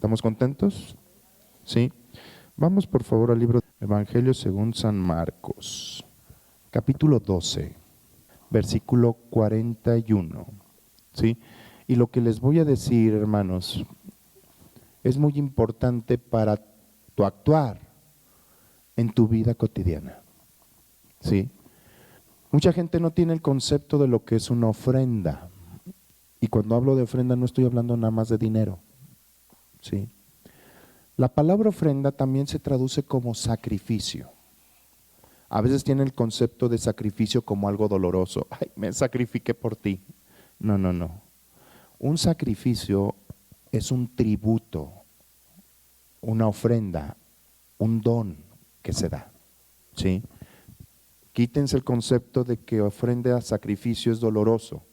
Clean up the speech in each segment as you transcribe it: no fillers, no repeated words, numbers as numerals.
¿Estamos contentos? Sí. Vamos por favor al libro Evangelio según San Marcos, capítulo 12, versículo 41. ¿Sí? Y lo que les voy a decir, hermanos, es muy importante para tu actuar en tu vida cotidiana. ¿Sí? Mucha gente no tiene el concepto de lo que es una ofrenda. Y cuando hablo de ofrenda no estoy hablando nada más de dinero. ¿Sí? La palabra ofrenda también se traduce como sacrificio. A veces tiene el concepto de sacrificio como algo doloroso. Ay, me sacrifiqué por ti. No, no, no. Un sacrificio es un tributo, una ofrenda, un don que se da. ¿Sí? Quítense el concepto de que ofrenda a sacrificio es doloroso.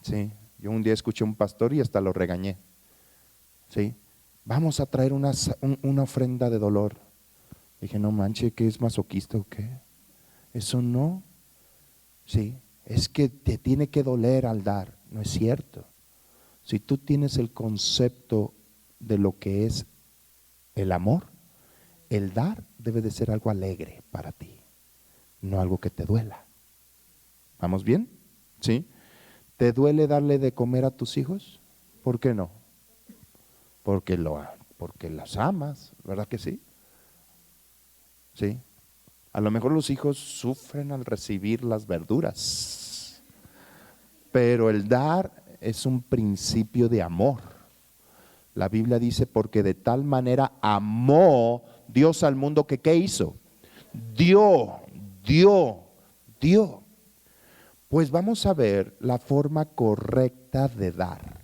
¿Sí? Yo un día escuché a un pastor y hasta lo regañé. ¿Sí? Vamos a traer una ofrenda de dolor. Dije, no manche, ¿qué es masoquista o qué? Eso no. Sí, es que te tiene que doler al dar. No es cierto. Si tú tienes el concepto de lo que es el amor, el dar debe de ser algo alegre para ti, no algo que te duela. ¿Vamos bien? ¿Sí? ¿Te duele darle de comer a tus hijos? ¿Por qué no? Porque las amas, ¿verdad que sí? Sí. A lo mejor los hijos sufren al recibir las verduras, pero el dar es un principio de amor. La Biblia dice, porque de tal manera amó Dios al mundo que ¿qué hizo? Dio. Pues vamos a ver la forma correcta de dar.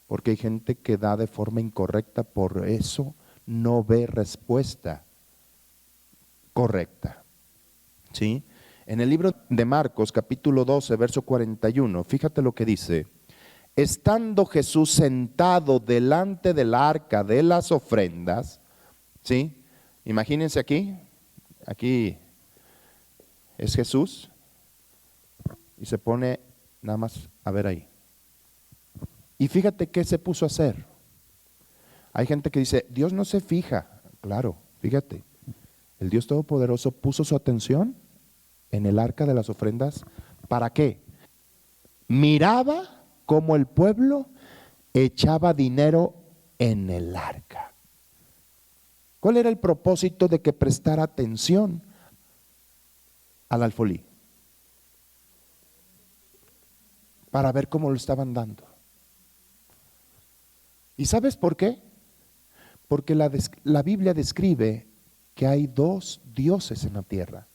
Porque hay gente que da de forma incorrecta, por eso no ve respuesta correcta. ¿Sí? En el libro de Marcos, capítulo 12, verso 41, fíjate lo que dice. Estando Jesús sentado delante del arca de las ofrendas, ¿sí? Imagínense aquí es Jesús y se pone nada más a ver ahí. Y fíjate qué se puso a hacer. Hay gente que dice, Dios no se fija. Claro, fíjate, el Dios Todopoderoso puso su atención en el arca de las ofrendas. ¿Para qué? Miraba cómo el pueblo echaba dinero en el arca. ¿Cuál era el propósito de que prestara atención al alfolí? Para ver cómo lo estaban dando. ¿Y sabes por qué? Porque la Biblia describe que hay dos dioses en la tierra.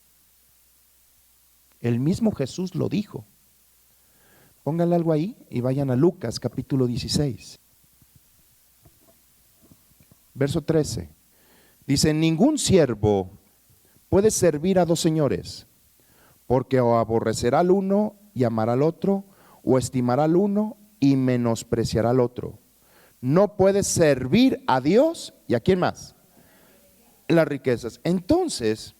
El mismo Jesús lo dijo. Pónganle algo ahí y vayan a Lucas capítulo 16. Verso 13. Dice, ningún siervo puede servir a dos señores, porque o aborrecerá al uno y amará al otro, o estimará al uno y menospreciará al otro. No puedes servir a Dios y ¿a quién más? Las riquezas. Entonces,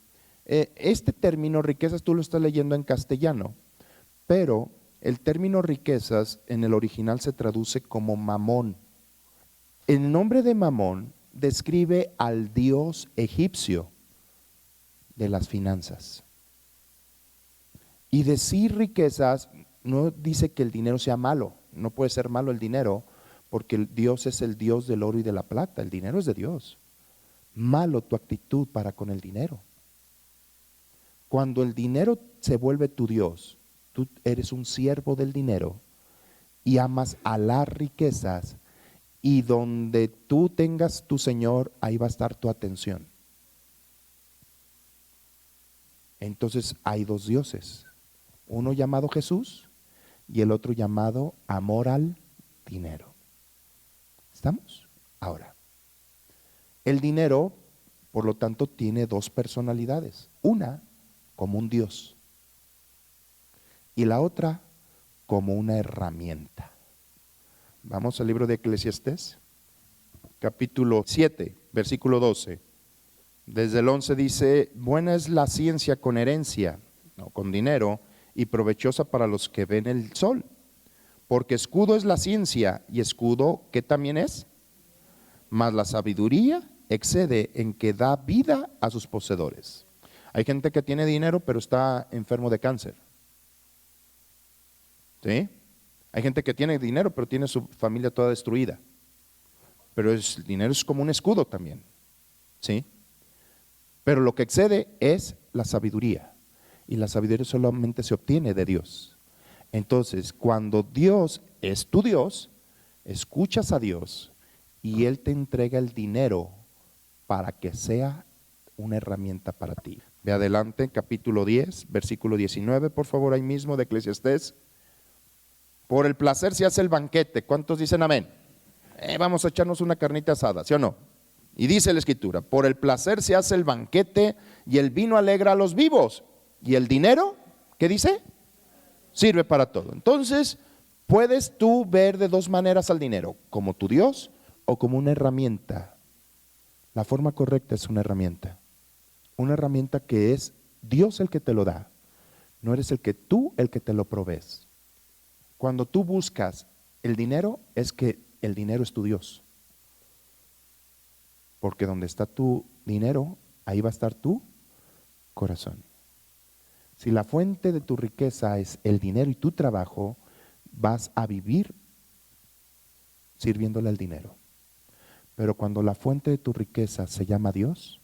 este término riquezas tú lo estás leyendo en castellano, pero el término riquezas en el original se traduce como mamón. El nombre de mamón describe al dios egipcio de las finanzas. Y decir riquezas no dice que el dinero sea malo, no puede ser malo el dinero, porque el Dios es el Dios del oro y de la plata, el dinero es de Dios. Malo tu actitud para con el dinero. Cuando el dinero se vuelve tu Dios, tú eres un siervo del dinero y amas a las riquezas, y donde tú tengas tu Señor, ahí va a estar tu atención. Entonces hay dos dioses, uno llamado Jesús y el otro llamado amor al dinero. ¿Estamos? Ahora, el dinero, por lo tanto, tiene dos personalidades. Una como un Dios y la otra como una herramienta. Vamos al libro de Eclesiastés, capítulo 7, versículo 12. Desde el 11 dice, buena es la ciencia con herencia, no, con dinero, y provechosa para los que ven el sol. Porque escudo es la ciencia, y escudo, ¿qué también es? mas la sabiduría excede en que da vida a sus poseedores. Hay gente que tiene dinero pero está enfermo de cáncer. ¿Sí? Hay gente que tiene dinero pero tiene su familia toda destruida. Pero el dinero es como un escudo también. ¿Sí? Pero lo que excede es la sabiduría. Y la sabiduría solamente se obtiene de Dios. Entonces, cuando Dios es tu Dios, escuchas a Dios y Él te entrega el dinero para que sea una herramienta para ti. Ve adelante, capítulo 10, versículo 19, por favor, ahí mismo de Eclesiastés. Por el placer se hace el banquete. ¿Cuántos dicen amén? Vamos a echarnos una carnita asada, ¿sí o no? Y dice la escritura, por el placer se hace el banquete y el vino alegra a los vivos. Y el dinero, ¿qué dice? Sirve para todo. Entonces, puedes tú ver de dos maneras al dinero, como tu Dios o como una herramienta. La forma correcta es una herramienta que es Dios el que te lo da. No eres el que te lo provees. Cuando tú buscas el dinero, es que el dinero es tu Dios. Porque donde está tu dinero, ahí va a estar tu corazón. Si la fuente de tu riqueza es el dinero y tu trabajo, vas a vivir sirviéndole al dinero. Pero cuando la fuente de tu riqueza se llama Dios,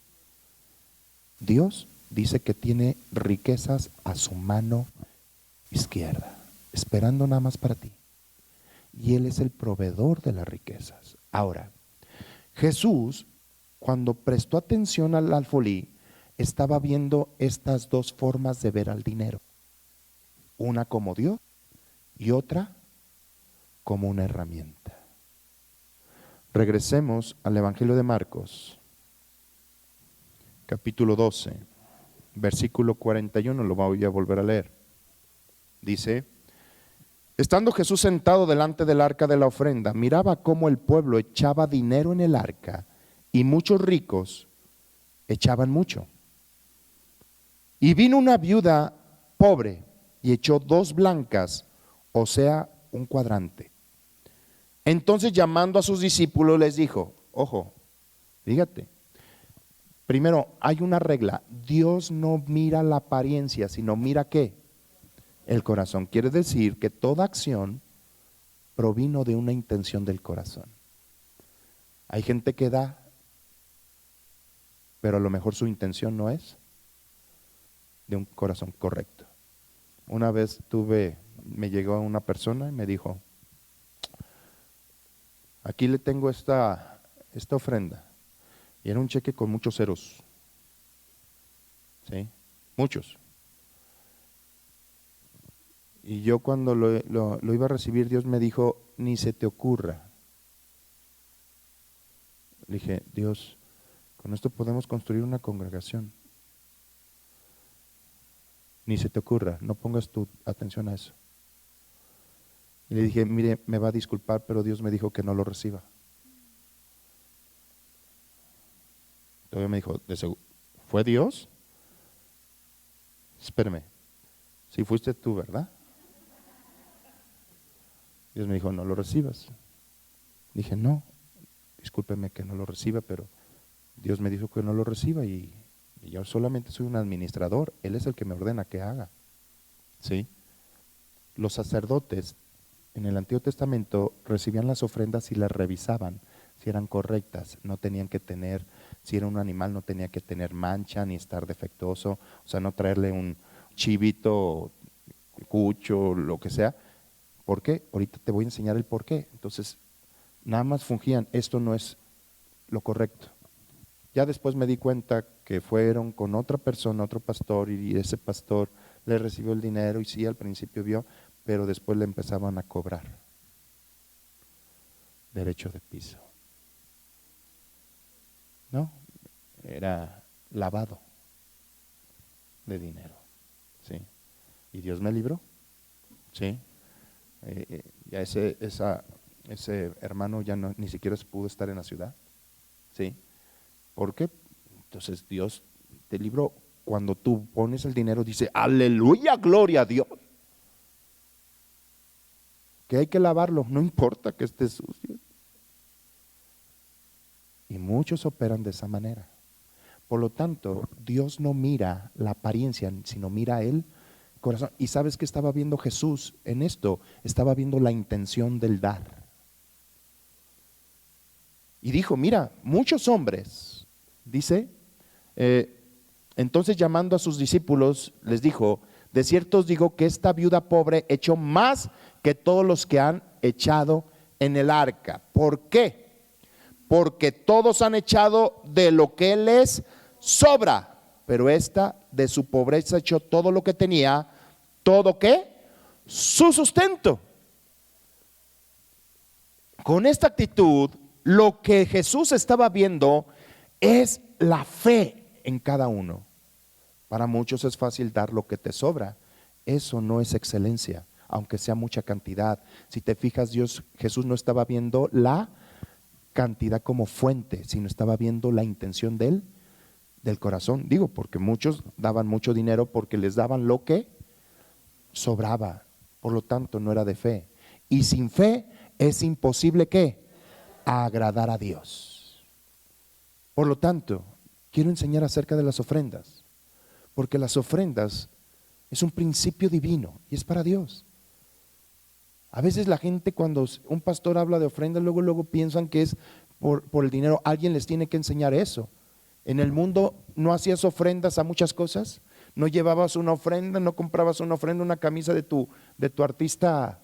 Dios dice que tiene riquezas a su mano izquierda, esperando nada más para ti. Y Él es el proveedor de las riquezas. Ahora, Jesús, cuando prestó atención al alfolí, estaba viendo estas dos formas de ver al dinero. Una como Dios y otra como una herramienta. Regresemos al Evangelio de Marcos, capítulo 12, versículo 41, lo voy a volver a leer. Dice, estando Jesús sentado delante del arca de la ofrenda, miraba cómo el pueblo echaba dinero en el arca y muchos ricos echaban mucho. Y vino una viuda pobre y echó 2 blancas, o sea, un cuadrante. Entonces, llamando a sus discípulos, les dijo, ojo, fíjate, primero hay una regla, Dios no mira la apariencia, sino mira ¿qué? El corazón. Quiere decir que toda acción provino de una intención del corazón. Hay gente que da, pero a lo mejor su intención no es de un corazón correcto. Una vez me llegó una persona y me dijo, aquí le tengo esta ofrenda. Y era un cheque con muchos ceros. ¿Sí? Muchos. Y yo cuando lo iba a recibir, Dios me dijo, ni se te ocurra. Le dije, Dios, con esto podemos construir una congregación. Ni se te ocurra, no pongas tu atención a eso. Y le dije, mire, me va a disculpar, pero Dios me dijo que no lo reciba. Todavía me dijo, ¿fue Dios? Espérame, si fuiste tú, ¿verdad? Dios me dijo, no lo recibas. Dije, no, discúlpeme que no lo reciba, pero Dios me dijo que no lo reciba y yo solamente soy un administrador, Él es el que me ordena que haga. ¿Sí? Los sacerdotes en el Antiguo Testamento recibían las ofrendas y las revisaban si eran correctas, no tenían que tener, si era un animal no tenía que tener mancha ni estar defectuoso, o sea, no traerle un chivito, cucho, lo que sea. ¿Por qué? Ahorita te voy a enseñar el por qué. Entonces, nada más fungían, esto no es lo correcto. Ya después me di cuenta que fueron con otra persona, otro pastor, y ese pastor le recibió el dinero y sí, al principio vio, pero después le empezaban a cobrar derecho de piso. No, era lavado de dinero, ¿sí? Y Dios me libró, ¿sí? Ya ese hermano ya no, ni siquiera pudo estar en la ciudad, ¿sí? ¿Por qué? Entonces Dios te libró. Cuando tú pones el dinero, dice, aleluya, gloria a Dios. Que hay que lavarlo, no importa que esté sucio. Y muchos operan de esa manera. Por lo tanto, Dios no mira la apariencia, sino mira el corazón. ¿Y sabes qué estaba viendo Jesús en esto? Estaba viendo la intención del dar. Y dijo, mira, muchos hombres, dice, entonces llamando a sus discípulos, les dijo, de cierto os digo que esta viuda pobre echó más que todos los que han echado en el arca. ¿Por qué? Porque todos han echado de lo que les sobra, pero esta de su pobreza echó todo lo que tenía. ¿Todo qué? Su sustento. Con esta actitud, lo que Jesús estaba viendo es la fe en cada uno. Para muchos es fácil dar lo que te sobra. Eso no es excelencia, aunque sea mucha cantidad. Si te fijas, Jesús no estaba viendo la cantidad como fuente, sino estaba viendo la intención del corazón. Digo, porque muchos daban mucho dinero porque les daban lo que sobraba. Por lo tanto, no era de fe. Y sin fe es imposible ¿qué? Agradar a Dios. Por lo tanto, quiero enseñar acerca de las ofrendas, porque las ofrendas es un principio divino y es para Dios. A veces la gente, cuando un pastor habla de ofrendas, luego piensan que es por el dinero. Alguien les tiene que enseñar eso. En el mundo no hacías ofrendas a muchas cosas. No llevabas una ofrenda, no comprabas una ofrenda, una camisa de tu artista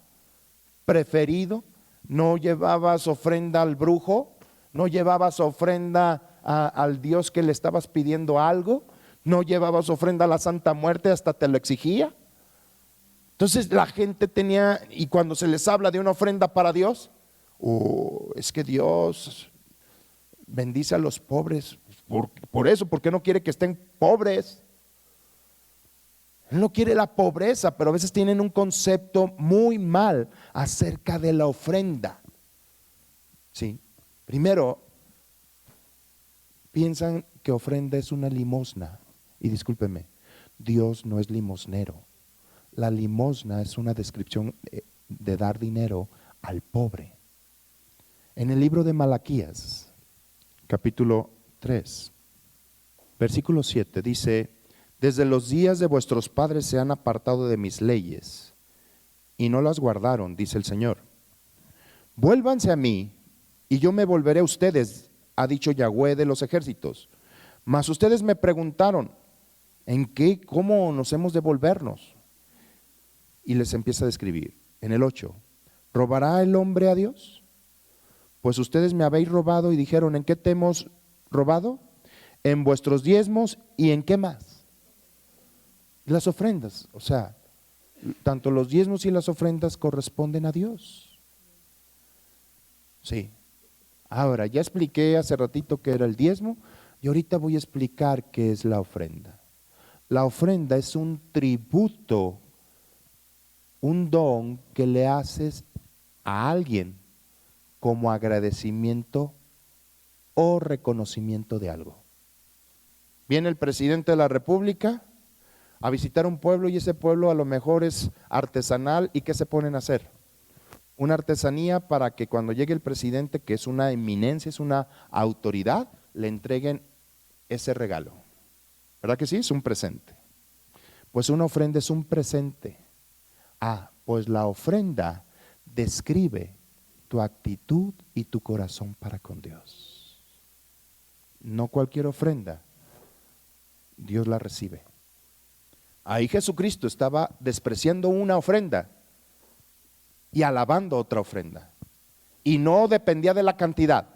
preferido. No llevabas ofrenda al brujo. No llevabas ofrenda al Dios que le estabas pidiendo algo. No llevabas ofrenda a la Santa Muerte, hasta te lo exigía. Entonces la gente tenía, y cuando se les habla de una ofrenda para Dios, es que Dios bendice a los pobres. Por eso, porque no quiere que estén pobres. Él no quiere la pobreza, pero a veces tienen un concepto muy mal acerca de la ofrenda. Sí. Primero, piensan que ofrenda es una limosna. Y discúlpeme, Dios no es limosnero. La limosna es una descripción de dar dinero al pobre. En el libro de Malaquías, capítulo 3, versículo 7, dice: desde los días de vuestros padres se han apartado de mis leyes y no las guardaron, dice el Señor. Vuélvanse a mí y yo me volveré a ustedes, ha dicho Yahweh de los ejércitos. Mas ustedes me preguntaron, ¿cómo nos hemos de volvernos? Y les empieza a describir en el 8, ¿robará el hombre a Dios? Pues ustedes me habéis robado. Y dijeron, ¿en qué te hemos robado? En vuestros diezmos. ¿Y en qué más? Las ofrendas. O sea, tanto los diezmos y las ofrendas corresponden a Dios. Sí. Ahora, ya expliqué hace ratito qué era el diezmo, y ahorita voy a explicar qué es la ofrenda. La ofrenda es un tributo, un don que le haces a alguien como agradecimiento o reconocimiento de algo. Viene el presidente de la República a visitar un pueblo, y ese pueblo a lo mejor es artesanal. ¿Y qué se ponen a hacer? Una artesanía para que cuando llegue el presidente, que es una eminencia, es una autoridad, le entreguen ese regalo. ¿Verdad que sí? Es un presente. Pues una ofrenda es un presente. Pues la ofrenda describe tu actitud y tu corazón para con Dios. No cualquier ofrenda Dios la recibe. Ahí Jesucristo estaba despreciando una ofrenda y alabando otra ofrenda. Y no dependía de la cantidad,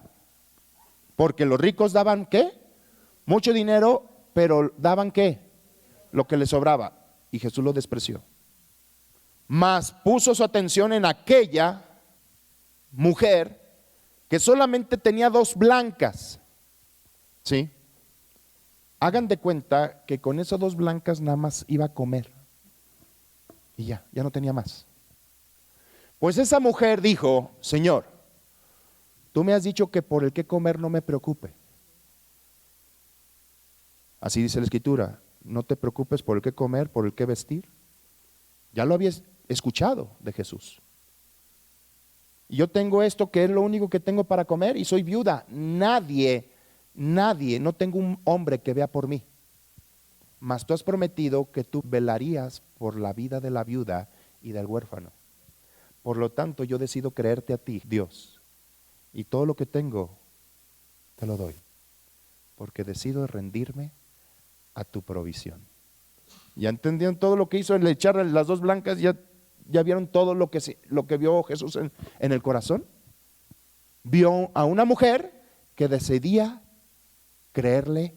porque los ricos daban ¿qué? Mucho dinero, pero daban ¿qué? Lo que les sobraba. Y Jesús lo despreció. Mas puso su atención en aquella mujer que solamente tenía 2 blancas. ¿Sí? Hagan de cuenta que con esas 2 blancas nada más iba a comer. Y ya no tenía más. Pues esa mujer dijo, Señor, tú me has dicho que por el que comer no me preocupe. Así dice la Escritura, no te preocupes por el que comer, por el que vestir. Ya lo habías escuchado de Jesús. Y yo tengo esto que es lo único que tengo para comer y soy viuda. Nadie, no tengo un hombre que vea por mí. Mas tú has prometido que tú velarías por la vida de la viuda y del huérfano. Por lo tanto, yo decido creerte a ti, Dios. Y todo lo que tengo, te lo doy. Porque decido rendirme a tu provisión. ¿Ya entendieron todo lo que hizo el echar las dos blancas? ¿Ya vieron todo lo que vio Jesús en el corazón? Vio a una mujer que decidía creerle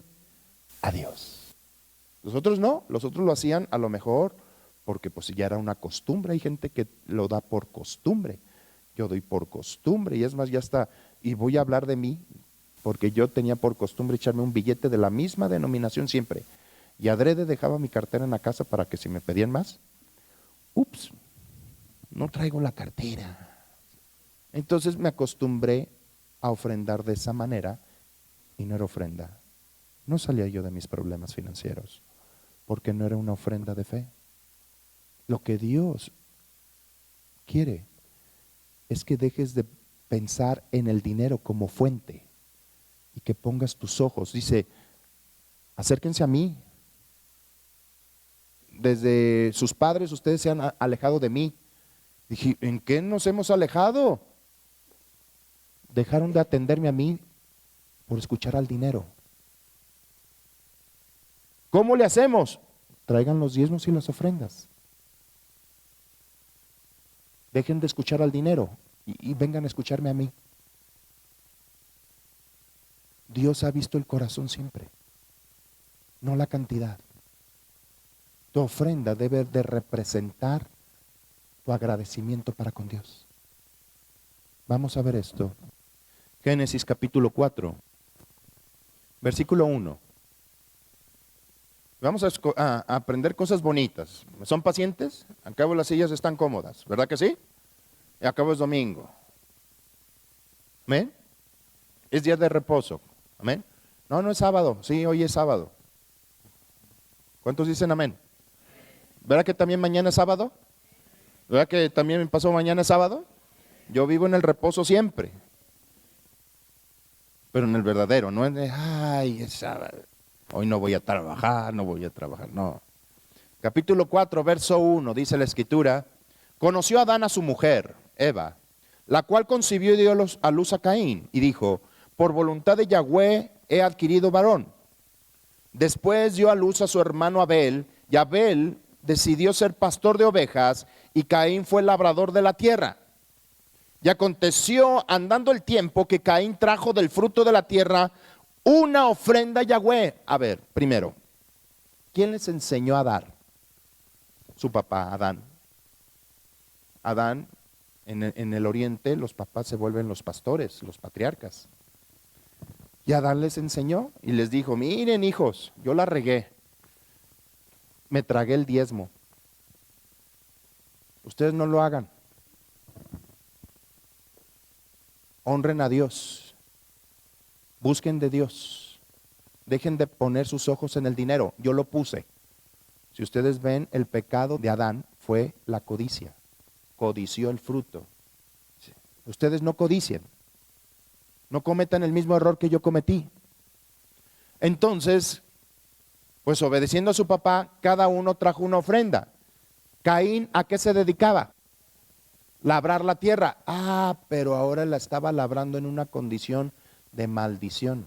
a Dios. Los otros no, los otros lo hacían a lo mejor porque pues ya era una costumbre. Hay gente que lo da por costumbre. Yo doy por costumbre, y es más, ya está. Y voy a hablar de mí, porque yo tenía por costumbre echarme un billete de la misma denominación siempre. Y adrede dejaba mi cartera en la casa para que si me pedían más, ups, no traigo la cartera. Entonces me acostumbré a ofrendar de esa manera, y no era ofrenda. No salía yo de mis problemas financieros, porque no era una ofrenda de fe. Lo que Dios quiere es que dejes de pensar en el dinero como fuente y que pongas tus ojos. Dice, acérquense a mí. Desde sus padres ustedes se han alejado de mí. Dije, ¿en qué nos hemos alejado? Dejaron de atenderme a mí por escuchar al dinero. ¿Cómo le hacemos? Traigan los diezmos y las ofrendas. Dejen de escuchar al dinero y vengan a escucharme a mí. Dios ha visto el corazón siempre, no la cantidad. Tu ofrenda debe de representar tu agradecimiento para con Dios. Vamos a ver esto. Génesis capítulo 4, versículo 1. Vamos a aprender cosas bonitas. ¿Son pacientes? Al cabo las sillas están cómodas, ¿verdad que sí? Y al cabo es domingo. ¿Amén? Es día de reposo. ¿Amén? No, no es sábado. Sí, hoy es sábado. ¿Cuántos dicen amén? ¿Verdad que también mañana es sábado? ¿Verdad que también pasó mañana es sábado? Yo vivo en el reposo siempre. Pero en el verdadero, no en el, ay, es sábado. Hoy no voy a trabajar, no. Capítulo 4, verso 1, dice la escritura, conoció Adán a su mujer, Eva, la cual concibió y dio a luz a Caín, y dijo, por voluntad de Yahweh he adquirido varón. Después dio a luz a su hermano Abel, y Abel decidió ser pastor de ovejas, y Caín fue labrador de la tierra. Y aconteció, andando el tiempo, que Caín trajo del fruto de la tierra una ofrenda a Yahweh. A ver, primero, ¿quién les enseñó a dar? Su papá, Adán. Adán, en el oriente, los papás se vuelven los pastores, los patriarcas. Y Adán les enseñó y les dijo, miren hijos, yo la regué. Me tragué el diezmo. Ustedes no lo hagan. Honren a Dios. Busquen de Dios. Dejen de poner sus ojos en el dinero. Yo lo puse. Si ustedes ven, el pecado de Adán fue la codicia. Codició el fruto. Ustedes no codicien. No cometan el mismo error que yo cometí. Entonces, pues obedeciendo a su papá, cada uno trajo una ofrenda. Caín, ¿a qué se dedicaba? Labrar la tierra. Ah, pero ahora la estaba labrando en una condición de maldición.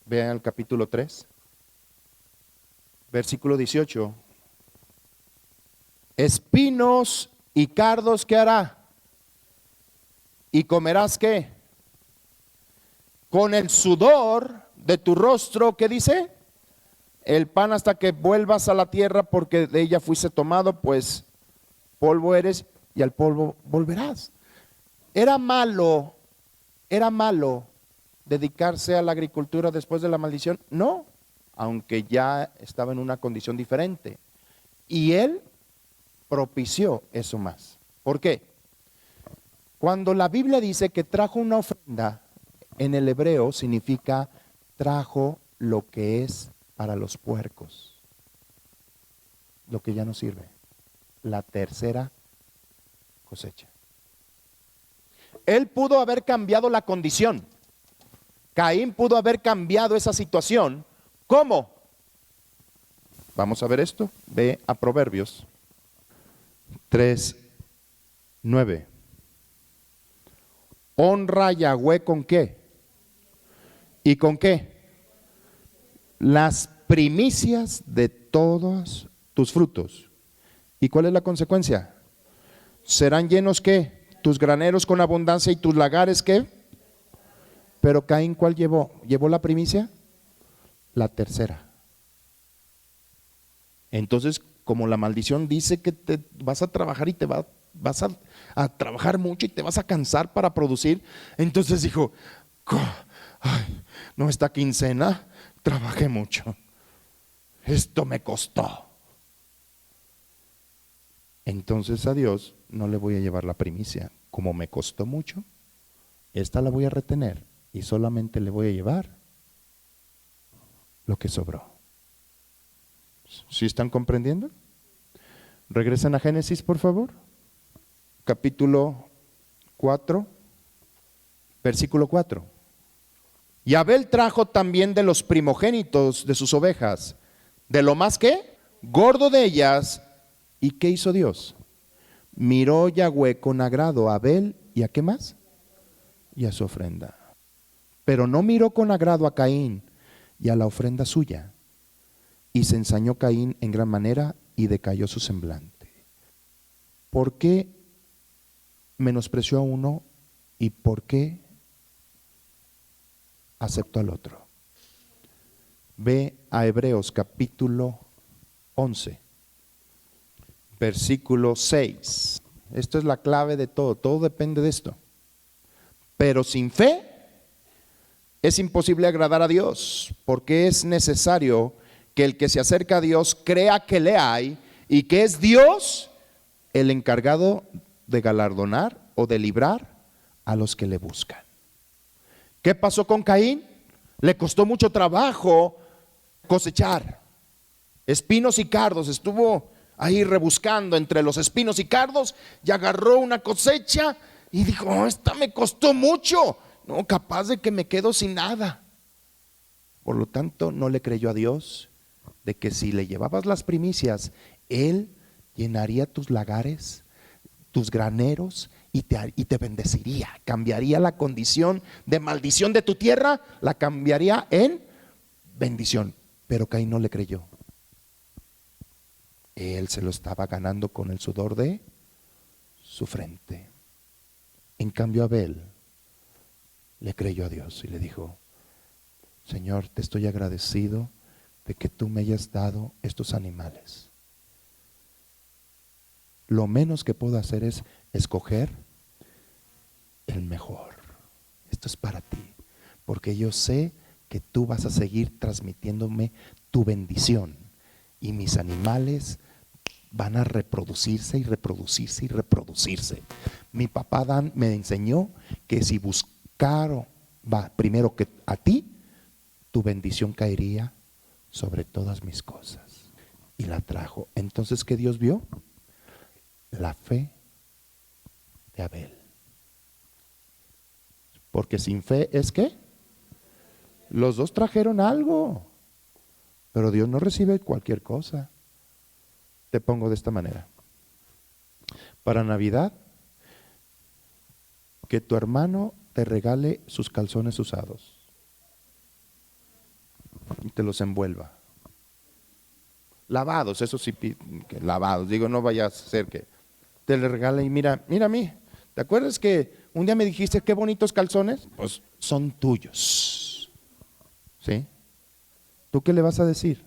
Vean el capítulo 3, versículo 18. Espinos y cardos, ¿qué hará? ¿Y comerás qué? Con el sudor de tu rostro, ¿qué dice? El pan hasta que vuelvas a la tierra, porque de ella fuiste tomado, pues polvo eres y al polvo volverás. Era malo dedicarse a la agricultura después de la maldición. No, aunque ya estaba en una condición diferente. Y él propició eso más. ¿Por qué? Cuando la Biblia dice que trajo una ofrenda, en el hebreo significa trajo lo que es para los puercos, lo que ya no sirve, la tercera cosecha. Él pudo haber cambiado la condición. Caín pudo haber cambiado esa situación. ¿Cómo? Vamos a ver esto. Ve a Proverbios 3:9. Honra a Yahweh ¿con qué? ¿Y con qué? Las primicias de todos tus frutos. ¿Y cuál es la consecuencia? ¿Serán llenos qué? Tus graneros con abundancia y tus lagares ¿qué? Pero Caín, ¿cuál llevó? ¿Llevó la primicia? La tercera. Entonces, como la maldición dice que te vas a trabajar y vas a trabajar mucho y te vas a cansar para producir, entonces dijo, ay, no, esta quincena trabajé mucho, esto me costó. Entonces a Dios no le voy a llevar la primicia, como me costó mucho, esta la voy a retener y solamente le voy a llevar lo que sobró. ¿Sí están comprendiendo? Regresen a Génesis, por favor. Capítulo 4, versículo 4. Y Abel trajo también de los primogénitos de sus ovejas, de lo más que gordo de ellas. ¿Y qué hizo Dios? Miró Yahweh con agrado a Abel y a qué más? Y a su ofrenda. Pero no miró con agrado a Caín y a la ofrenda suya. Y se ensañó Caín en gran manera y decayó su semblante. ¿Por qué menospreció a uno y por qué aceptó al otro? Ve a Hebreos capítulo 11, versículo 6. Esto es la clave de todo, todo depende de esto. Pero sin fe es imposible agradar a Dios, porque es necesario que el que se acerca a Dios crea que le hay y que es Dios el encargado de galardonar o de librar a los que le buscan. ¿Qué pasó con Caín? Le costó mucho trabajo cosechar espinos y cardos, estuvo ahí rebuscando entre los espinos y cardos y agarró una cosecha y dijo, oh, esta me costó mucho, no, capaz de que me quedo sin nada. Por lo tanto, no le creyó a Dios de que si le llevabas las primicias, Él llenaría tus lagares, tus graneros y te bendeciría, cambiaría la condición de maldición de tu tierra, la cambiaría en bendición. Pero Caín no le creyó. Él se lo estaba ganando con el sudor de su frente. En cambio Abel le creyó a Dios y le dijo, Señor, te estoy agradecido de que tú me hayas dado estos animales. Lo menos que puedo hacer es escoger el mejor. Esto es para ti, porque yo sé que tú vas a seguir transmitiéndome tu bendición y mis animales van a reproducirse y reproducirse y reproducirse. Mi papá Dan me enseñó que si buscaron primero que a ti, tu bendición caería sobre todas mis cosas. Y la trajo. Entonces, ¿qué Dios vio? La fe de Abel. Porque sin fe es que los dos trajeron algo, pero Dios no recibe cualquier cosa. Te pongo de esta manera. Para Navidad, que tu hermano te regale sus calzones usados y te los envuelva. Lavados, eso sí, lavados. Digo, no vaya a ser que te le regale y mira a mí. ¿Te acuerdas que un día me dijiste qué bonitos calzones? Pues son tuyos. ¿Sí? ¿Tú qué le vas a decir?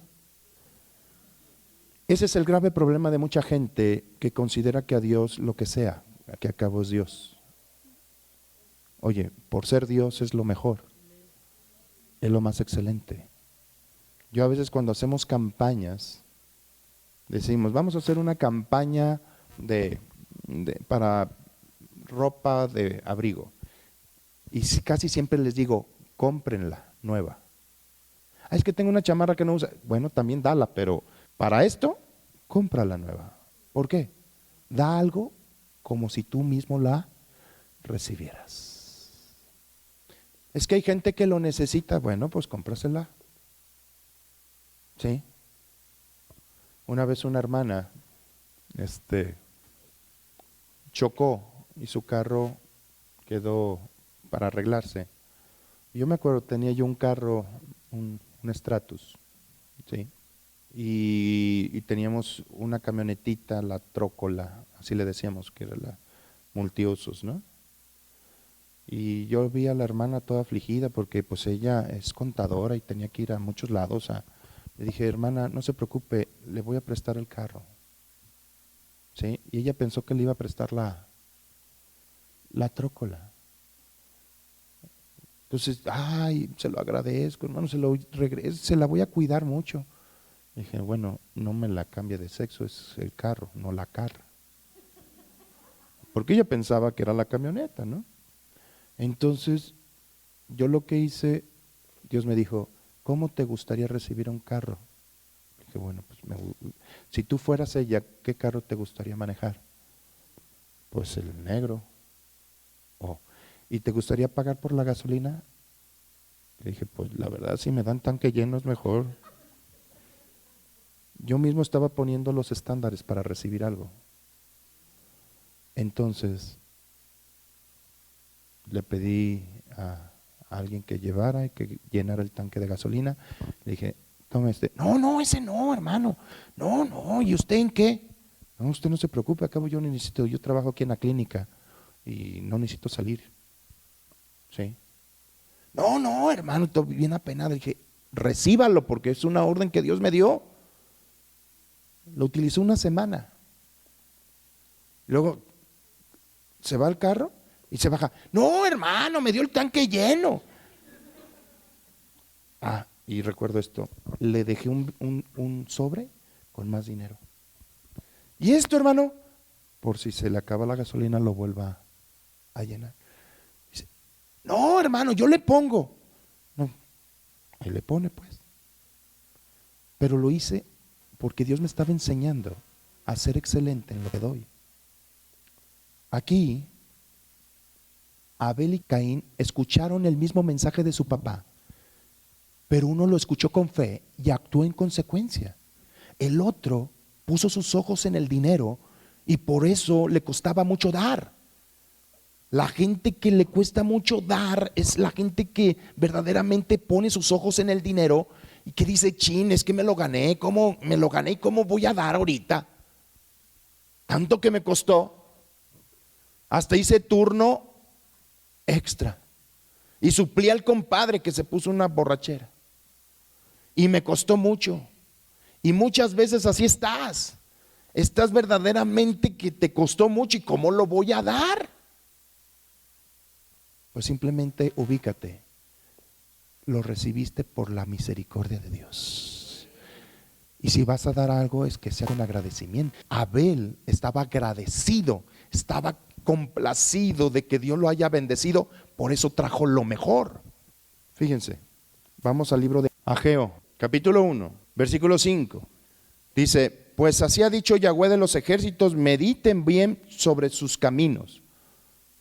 Ese es el grave problema de mucha gente que considera que a Dios lo que sea, que a cabo es Dios. Oye, por ser Dios es lo mejor, es lo más excelente. Yo a veces cuando hacemos campañas, decimos, vamos a hacer una campaña para ropa de abrigo. Y casi siempre les digo, cómprenla nueva. Es que tengo una chamarra que no usa. Bueno, también dala, pero para esto, cómprala nueva. ¿Por qué? Da algo como si tú mismo la recibieras. Es que hay gente que lo necesita. Bueno, pues cómprasela. ¿Sí? Una vez una hermana chocó y su carro quedó para arreglarse. Yo me acuerdo, tenía yo un carro, un Stratus, ¿sí? Y teníamos una camionetita, la trócola, así le decíamos, que era la multiusos, ¿no? Y yo vi a la hermana toda afligida porque pues ella es contadora y tenía que ir a muchos lados. Le dije, hermana, no se preocupe, le voy a prestar el carro. ¿Sí? Y ella pensó que le iba a prestar la trócola. Entonces, ay, se lo agradezco, hermano, se la voy a cuidar mucho. Le dije, bueno, no me la cambie de sexo, es el carro, no la carra. Porque ella pensaba que era la camioneta, ¿no? Entonces, yo lo que hice, Dios me dijo, ¿cómo te gustaría recibir un carro? Le dije, bueno, pues si tú fueras ella, ¿qué carro te gustaría manejar? Pues el negro. Oh, ¿y te gustaría pagar por la gasolina? Le dije, pues la verdad, si me dan tanque lleno es mejor. Yo mismo estaba poniendo los estándares para recibir algo. Entonces, le pedí a alguien que llevara y que llenara el tanque de gasolina. Le dije, tome este. No, ese no, hermano. No, ¿y usted en qué? No, usted no se preocupe, acabo yo trabajo aquí en la clínica y no necesito salir. ¿Sí? No, hermano, estoy bien apenado. Le dije, recíbalo porque es una orden que Dios me dio. Lo utilizó una semana. Luego se va al carro y se baja. No, hermano, me dio el tanque lleno. Y recuerdo esto, le dejé un sobre con más dinero. Y esto, hermano, por si se le acaba la gasolina, lo vuelva a llenar. Dice, no, hermano, yo le pongo. No, ahí le pone pues. Pero lo hice porque Dios me estaba enseñando a ser excelente en lo que doy. Aquí, Abel y Caín escucharon el mismo mensaje de su papá, pero uno lo escuchó con fe y actuó en consecuencia. El otro puso sus ojos en el dinero y por eso le costaba mucho dar. La gente que le cuesta mucho dar es la gente que verdaderamente pone sus ojos en el dinero y que dice, chin, es que me lo gané, ¿cómo me lo gané y cómo voy a dar ahorita? Tanto que me costó. Hasta hice turno extra y suplí al compadre que se puso una borrachera y me costó mucho. Y muchas veces así estás verdaderamente que te costó mucho y ¿cómo lo voy a dar? Pues simplemente ubícate, lo recibiste por la misericordia de Dios. Y si vas a dar algo es que sea con agradecimiento. Abel estaba agradecido, estaba complacido de que Dios lo haya bendecido, por eso trajo lo mejor. Fíjense, vamos al libro de Ageo, capítulo 1, versículo 5. Dice, pues así ha dicho Yahweh de los ejércitos, mediten bien sobre sus caminos.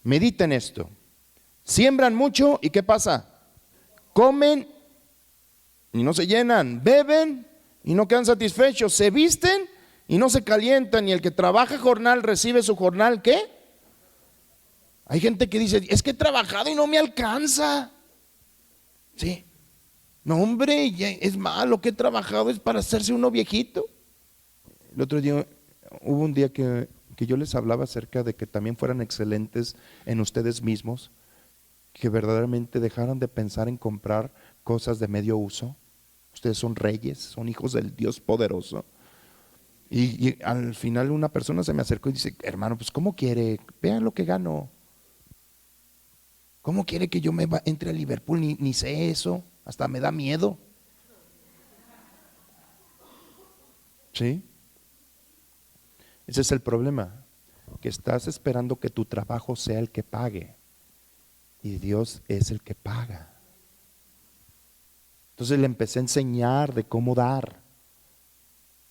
Mediten esto. Siembran mucho y ¿qué pasa? Comen y no se llenan, beben y no quedan satisfechos, se visten y no se calientan, y el que trabaja jornal recibe su jornal, ¿qué? Hay gente que dice, es que he trabajado y no me alcanza. Sí. No, hombre, es malo que he trabajado, es para hacerse uno viejito. El otro día, hubo un día que yo les hablaba acerca de que también fueran excelentes en ustedes mismos, que verdaderamente dejaran de pensar en comprar cosas de medio uso. Ustedes son reyes, son hijos del Dios poderoso. Y al final una persona se me acercó y dice, hermano, pues ¿cómo quiere? Vean lo que gano. ¿Cómo quiere que yo entre a Liverpool? Ni sé eso, hasta me da miedo. ¿Sí? Ese es el problema, que estás esperando que tu trabajo sea el que pague, y Dios es el que paga. Entonces le empecé a enseñar de cómo dar.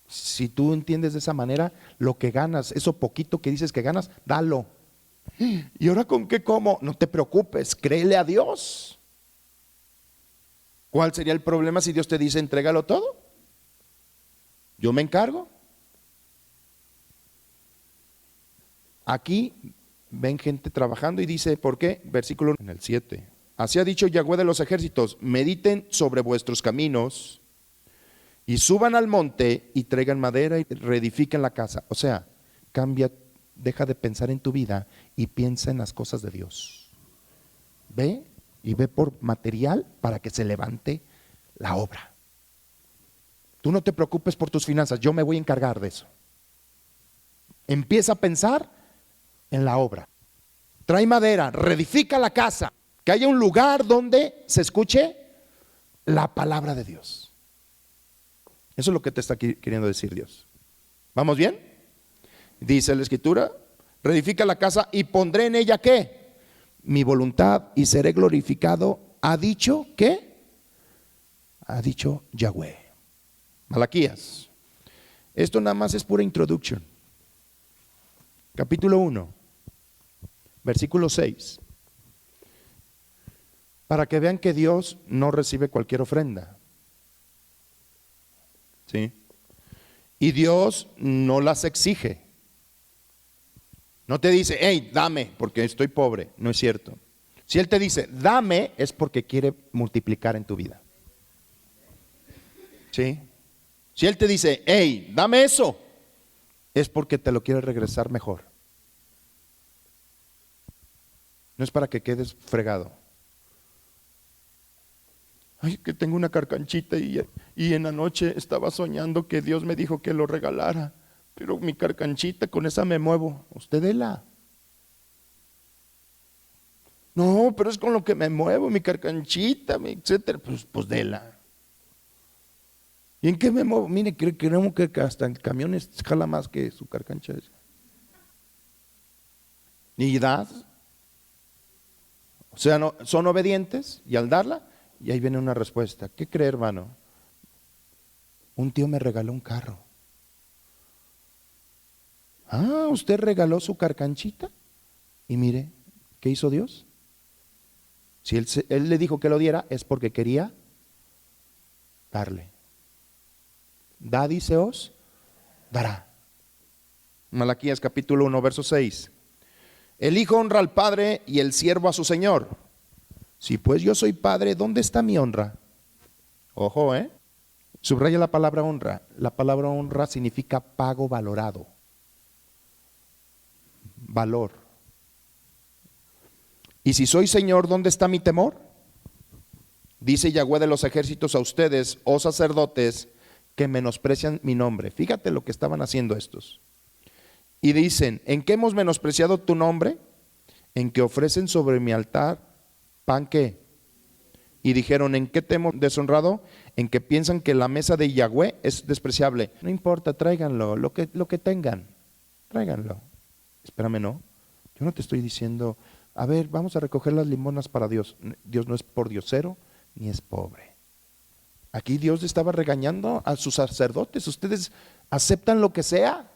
Si tú entiendes de esa manera, lo que ganas, eso poquito que dices que ganas, dalo. ¿Y ahora con qué como? No te preocupes, créele a Dios. ¿Cuál sería el problema si Dios te dice entrégalo todo? Yo me encargo. Aquí ven gente trabajando y dice, ¿por qué? Versículo en el 7. Así ha dicho Yahweh de los ejércitos, mediten sobre vuestros caminos y suban al monte y traigan madera y reedifiquen la casa. O sea, cambia, deja de pensar en tu vida y piensa en las cosas de Dios. Ve y ve por material para que se levante la obra. Tú no te preocupes por tus finanzas, yo me voy a encargar de eso. Empieza a pensar en la obra. Trae madera, reedifica la casa, que haya un lugar donde se escuche la palabra de Dios. Eso es lo que te está queriendo decir Dios. ¿Vamos bien? Dice la Escritura, reedifica la casa y pondré en ella ¿qué? Mi voluntad y seré glorificado. ¿Ha dicho qué? Ha dicho Yahweh. Malaquías. Esto nada más es pura introduction. Capítulo 1, versículo 6. Para que vean que Dios no recibe cualquier ofrenda. ¿Sí? Y Dios no las exige. No te dice, hey, dame, porque estoy pobre. No es cierto. Si Él te dice, dame, es porque quiere multiplicar en tu vida. ¿Sí? Si Él te dice, hey, dame eso, es porque te lo quiere regresar mejor. No es para que quedes fregado. Ay, que tengo una carcanchita y en la noche estaba soñando que Dios me dijo que lo regalara. Pero mi carcanchita, con esa me muevo. Usted déla. No, pero es con lo que me muevo, mi carcanchita, etcétera. Pues déla. ¿Y en qué me muevo? Mire, creemos que hasta el camión jala más que su carcancha. Y das. O sea, no, son obedientes y al darla, y ahí viene una respuesta. ¿Qué cree, hermano? Un tío me regaló un carro. Ah, usted regaló su carcanchita. Y mire, ¿qué hizo Dios? Si él le dijo que lo diera, es porque quería darle. Da, dice os, dará. Malaquías capítulo 1, verso 6. El hijo honra al padre y el siervo a su señor. Si pues yo soy padre, ¿dónde está mi honra? Ojo, subraya la palabra honra. La palabra honra significa pago valorado. Valor. Y si soy señor, ¿dónde está mi temor? Dice Yahweh de los ejércitos a ustedes, oh sacerdotes, que menosprecian mi nombre. Fíjate lo que estaban haciendo estos. Y dicen, ¿en qué hemos menospreciado tu nombre? En que ofrecen sobre mi altar pan ¿qué? Y dijeron, ¿en qué te hemos deshonrado? En que piensan que la mesa de Yahweh es despreciable. No importa, tráiganlo, lo que tengan, tráiganlo. Espérame, no, yo no te estoy diciendo, a ver, vamos a recoger las limonas para Dios. Dios no es pordiosero ni es pobre. Aquí Dios estaba regañando a sus sacerdotes. Ustedes aceptan lo que sea.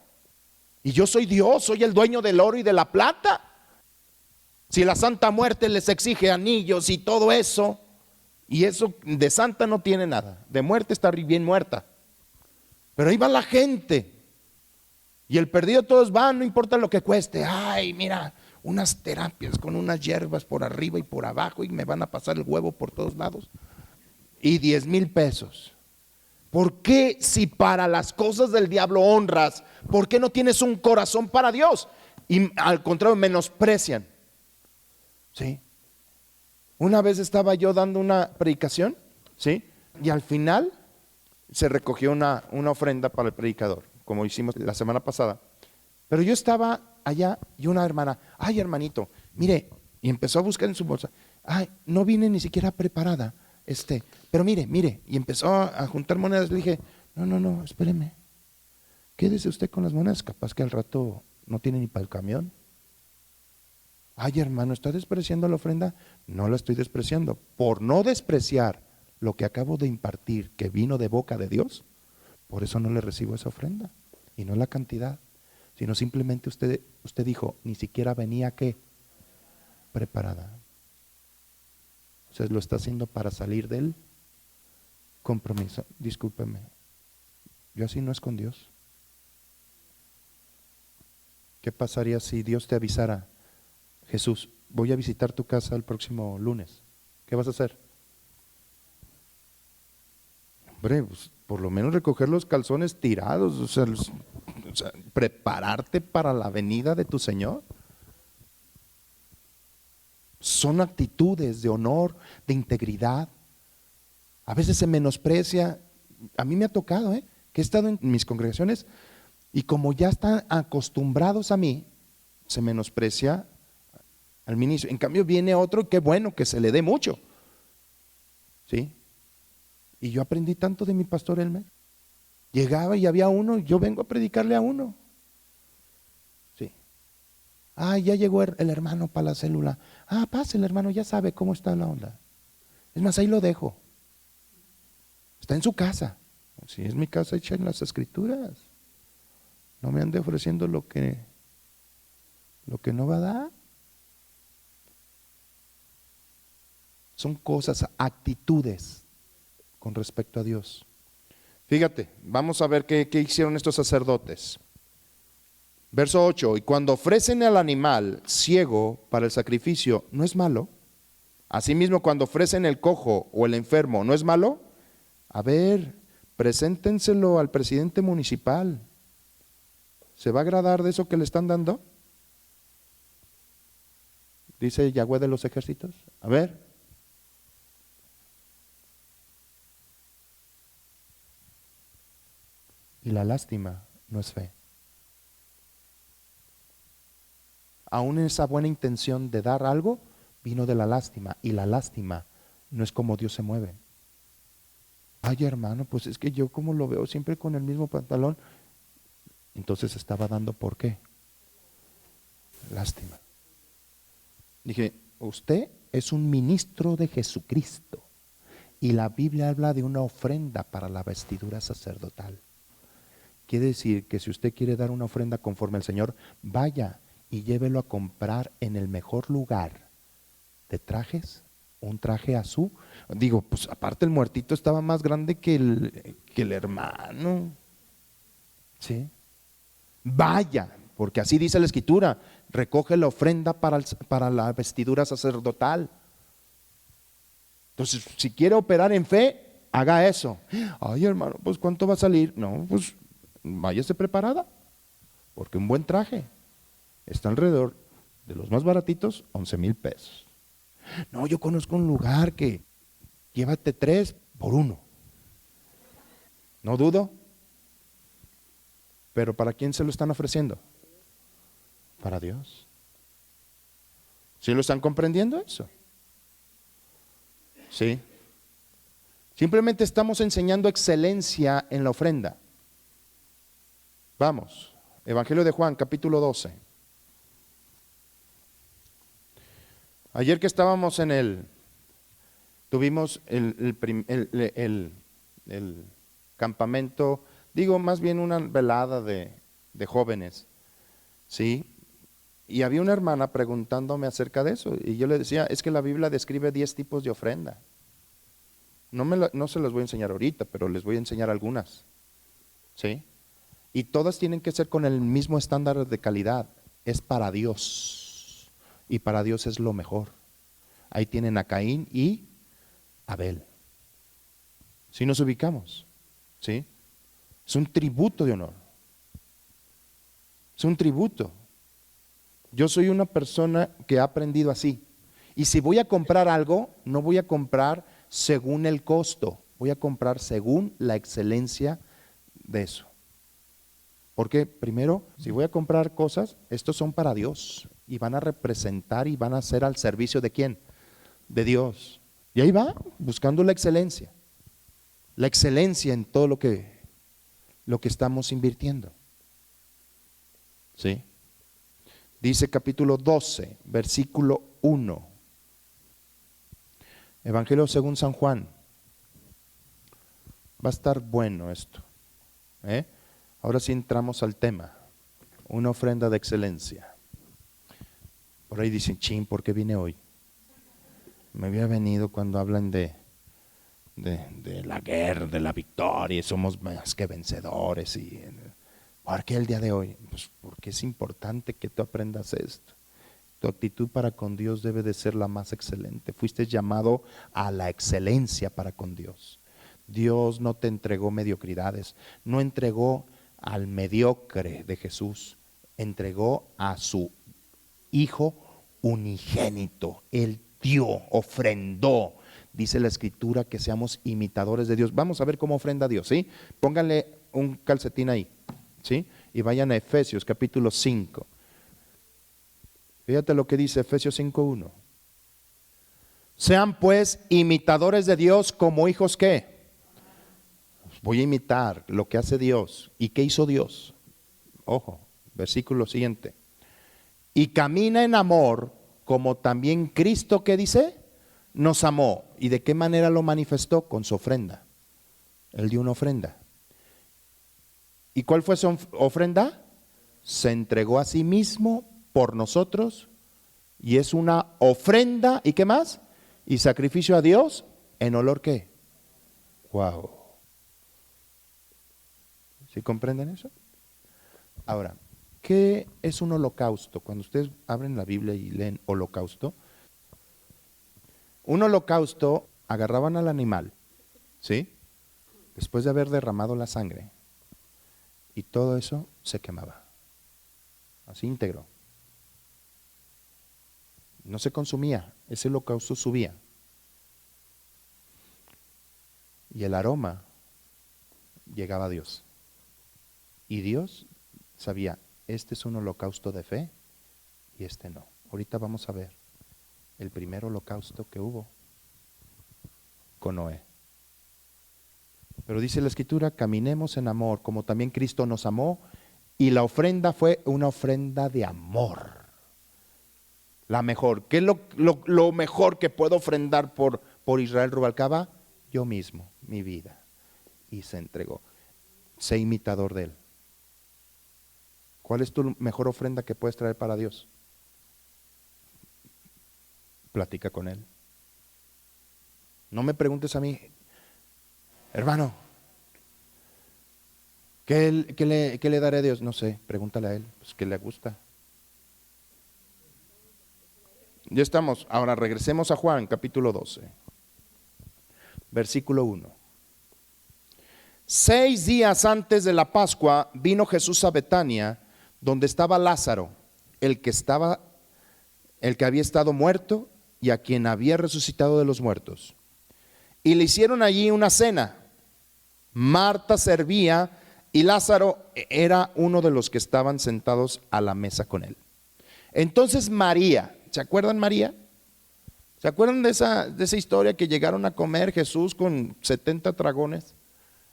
Y yo soy Dios, soy el dueño del oro y de la plata. Si la Santa Muerte les exige anillos y todo eso, y eso de santa no tiene nada, de muerte está bien muerta. Pero ahí va la gente. Y el perdido todos van, no importa lo que cueste. Ay, mira, unas terapias con unas hierbas por arriba y por abajo y me van a pasar el huevo por todos lados. Y 10,000 pesos. ¿Por qué si para las cosas del diablo honras, por qué no tienes un corazón para Dios? Y al contrario, menosprecian. ¿Sí? Una vez estaba yo dando una predicación, ¿sí? Y al final se recogió una ofrenda para el predicador, como hicimos la semana pasada. Pero yo estaba allá y una hermana, ay hermanito, mire, y empezó a buscar en su bolsa, ay, no vine ni siquiera preparada. Pero mire, y empezó a juntar monedas. Le dije, no, espéreme, quédese usted con las monedas, capaz que al rato no tiene ni para el camión. Ay, hermano, ¿está despreciando la ofrenda? No la estoy despreciando. Por no despreciar lo que acabo de impartir, que vino de boca de Dios, por eso no le recibo esa ofrenda, y no la cantidad. sino simplemente usted dijo, ni siquiera venía ¿qué? Preparada. O sea, lo está haciendo para salir del compromiso. Discúlpeme, yo así no es con Dios. ¿Qué pasaría si Dios te avisara, Jesús, voy a visitar tu casa el próximo lunes? ¿Qué vas a hacer? Hombre, pues, por lo menos recoger los calzones tirados, o sea, prepararte para la venida de tu Señor. Son actitudes de honor, de integridad. A veces se menosprecia. A mí me ha tocado, que he estado en mis congregaciones y como ya están acostumbrados a mí, se menosprecia al ministro. En cambio viene otro, qué bueno que se le dé mucho. ¿Sí? Y yo aprendí tanto de mi pastor Elmer. Llegaba y había uno, yo vengo a predicarle a uno. Sí. Ya llegó el hermano para la célula. Pase el hermano, ya sabe cómo está la onda. Es más, ahí lo dejo. Está en su casa. Si es mi casa hecha en las escrituras. No me ande ofreciendo lo que no va a dar. Son cosas, actitudes con respecto a Dios. Fíjate, vamos a ver qué hicieron estos sacerdotes. Verso 8, y cuando ofrecen al animal ciego para el sacrificio, ¿no es malo? Asimismo, cuando ofrecen el cojo o el enfermo, ¿no es malo? A ver, preséntenselo al presidente municipal. ¿Se va a agradar de eso que le están dando? Dice Yahweh de los ejércitos. A ver. Y la lástima no es fe. Aún esa buena intención de dar algo vino de la lástima, y la lástima no es como Dios se mueve. Ay, hermano, pues es que yo como lo veo siempre con el mismo pantalón. Entonces estaba dando ¿por qué? Lástima. Dije, usted es un ministro de Jesucristo y la Biblia habla de una ofrenda para la vestidura sacerdotal. Quiere decir que si usted quiere dar una ofrenda conforme al Señor, vaya y llévelo a comprar en el mejor lugar de trajes, un traje azul. Digo, pues aparte el muertito estaba más grande que el hermano. ¿Sí? Vaya, porque así dice la Escritura, recoge la ofrenda para la vestidura sacerdotal. Entonces, si quiere operar en fe, haga eso. Ay, hermano, pues ¿cuánto va a salir? No, pues váyase preparada, porque un buen traje está alrededor de los más baratitos, 11,000 pesos. No, yo conozco un lugar que llévate 3 por 1. No dudo. Pero ¿para quién se lo están ofreciendo? Para Dios. ¿Sí lo están comprendiendo eso? Sí. Simplemente estamos enseñando excelencia en la ofrenda. Vamos, Evangelio de Juan, capítulo 12. Ayer que estábamos tuvimos el campamento, digo más bien una velada de jóvenes, ¿sí? Y había una hermana preguntándome acerca de eso, y yo le decía, es que la Biblia describe 10 tipos de ofrenda. No se las voy a enseñar ahorita, pero les voy a enseñar algunas, ¿sí? Y todas tienen que ser con el mismo estándar de calidad, es para Dios, y para Dios es lo mejor. Ahí tienen a Caín y Abel. ¿Sí nos ubicamos? ¿Sí? Es un tributo de honor. Es un tributo. Yo soy una persona que ha aprendido así. Y si voy a comprar algo, no voy a comprar según el costo, voy a comprar según la excelencia de eso. Porque primero, si voy a comprar cosas, estos son para Dios y van a representar y van a ser al servicio ¿de quién? De Dios. Y ahí va, buscando la excelencia en todo lo que estamos invirtiendo. ¿Sí? Dice capítulo 12, versículo 1. Evangelio según San Juan. Va a estar bueno esto. Ahora sí entramos al tema. Una ofrenda de excelencia. Por ahí dicen, chin, ¿por qué vine hoy? Me había venido cuando hablan de la guerra, de la victoria, somos más que vencedores. ¿Por qué el día de hoy? Pues porque es importante que tú aprendas esto. Tu actitud para con Dios debe de ser la más excelente. Fuiste llamado a la excelencia para con Dios. Dios no te entregó mediocridades, no entregó al mediocre de Jesús, entregó a su Hijo unigénito. Él dio, ofrendó. Dice la Escritura que seamos imitadores de Dios. Vamos a ver cómo ofrenda a Dios, ¿sí? Pónganle un calcetín ahí, ¿sí? Y vayan a Efesios capítulo 5. Fíjate lo que dice Efesios 5:1. Sean pues imitadores de Dios como hijos ¿qué? Voy a imitar lo que hace Dios. ¿Y qué hizo Dios? Ojo, versículo siguiente. Y camina en amor como también Cristo, ¿qué dice? Nos amó. ¿Y de qué manera lo manifestó? Con su ofrenda. Él dio una ofrenda. ¿Y cuál fue su ofrenda? Se entregó a sí mismo por nosotros. Y es una ofrenda. ¿Y qué más? Y sacrificio a Dios en olor ¿qué? Wow. ¿Sí comprenden eso? Ahora, ¿qué es un holocausto? Cuando ustedes abren la Biblia y leen holocausto, un holocausto agarraban al animal, ¿sí? Después de haber derramado la sangre, y todo eso se quemaba, así íntegro. No se consumía, ese holocausto subía. Y el aroma llegaba a Dios. Y Dios sabía, este es un holocausto de fe y este no. Ahorita vamos a ver el primer holocausto que hubo con Noé. Pero dice la Escritura, caminemos en amor, como también Cristo nos amó, y la ofrenda fue una ofrenda de amor. La mejor. ¿Qué es lo mejor que puedo ofrendar por Israel Rubalcaba? Yo mismo, mi vida. Y se entregó. Sé imitador de él. ¿Cuál es tu mejor ofrenda que puedes traer para Dios? Platica con él. No me preguntes a mí, hermano, ¿qué le daré a Dios? No sé, pregúntale a él, pues qué le gusta. Ya estamos, ahora regresemos a Juan, capítulo 12, versículo 1. 6 días antes de la Pascua vino Jesús a Betania, donde estaba Lázaro, el que había estado muerto y a quien había resucitado de los muertos. Y le hicieron allí una cena. Marta servía y Lázaro era uno de los que estaban sentados a la mesa con él. Entonces María, ¿se acuerdan María? ¿Se acuerdan de esa historia que llegaron a comer Jesús con 70 dragones?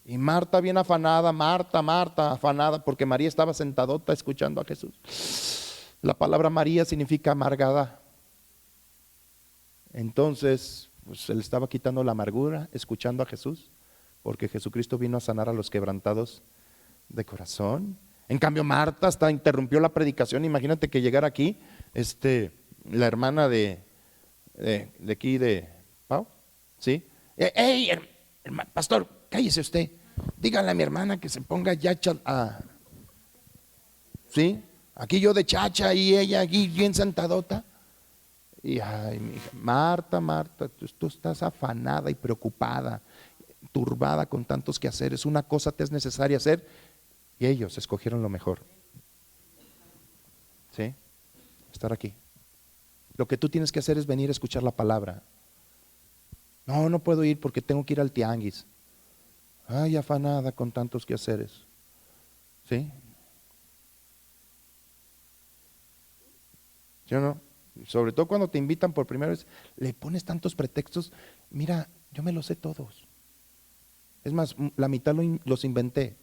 Y Marta bien afanada, Marta afanada, porque María estaba sentadota escuchando a Jesús. La palabra María significa amargada. Entonces, pues, se le estaba quitando la amargura escuchando a Jesús, porque Jesucristo vino a sanar a los quebrantados de corazón. En cambio, Marta hasta interrumpió la predicación. Imagínate que llegara aquí, la hermana de aquí de Pau, ¿sí? ¡Ey, pastor! Cállese usted, dígale a mi hermana que se ponga ya ¿sí? Aquí yo de chacha y ella aquí bien sentadota. Y ay, mi hija, Marta, tú estás afanada y preocupada, turbada con tantos quehaceres. Una cosa te es necesaria hacer y ellos escogieron lo mejor. ¿Sí? Estar aquí. Lo que tú tienes que hacer es venir a escuchar la palabra. No puedo ir porque tengo que ir al tianguis. Ay, afanada con tantos quehaceres. ¿Sí? ¿Sí o no? Sobre todo cuando te invitan por primera vez, le pones tantos pretextos. Mira, yo me los sé todos. Es más, la mitad los inventé.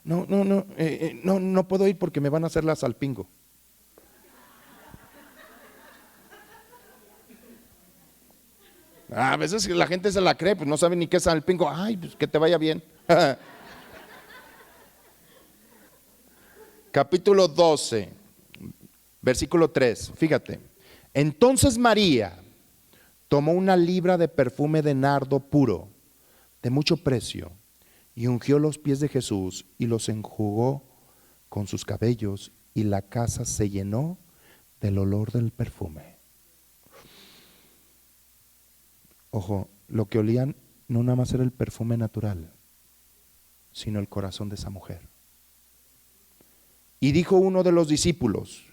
No puedo ir porque me van a hacer la salpingo. A veces la gente se la cree, pues no sabe ni qué es salpingo. Ay, pues que te vaya bien. capítulo 12, versículo 3. Fíjate. Entonces María tomó una libra de perfume de nardo puro, de mucho precio, y ungió los pies de Jesús y los enjugó con sus cabellos, y la casa se llenó del olor del perfume. Ojo, lo que olían no nada más era el perfume natural, sino el corazón de esa mujer. Y dijo uno de los discípulos,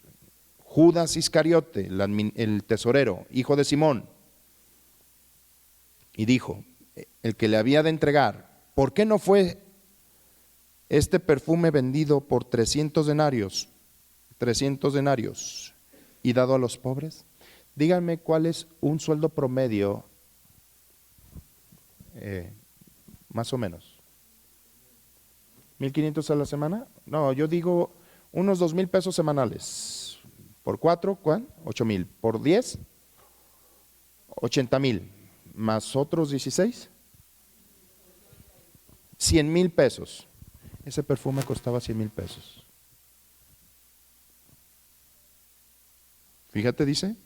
Judas Iscariote, el tesorero, hijo de Simón, y dijo, el que le había de entregar, ¿por qué no fue este perfume vendido por 300 denarios y dado a los pobres? Díganme cuál es un sueldo promedio, más o menos. ¿1,500 a la semana? No, yo digo unos 2,000 pesos semanales. Por 4, ¿cuán? 8,000. Por 10, 80,000. Más otros 16, 100,000 pesos. Ese perfume costaba 100,000 pesos. Fíjate, dice.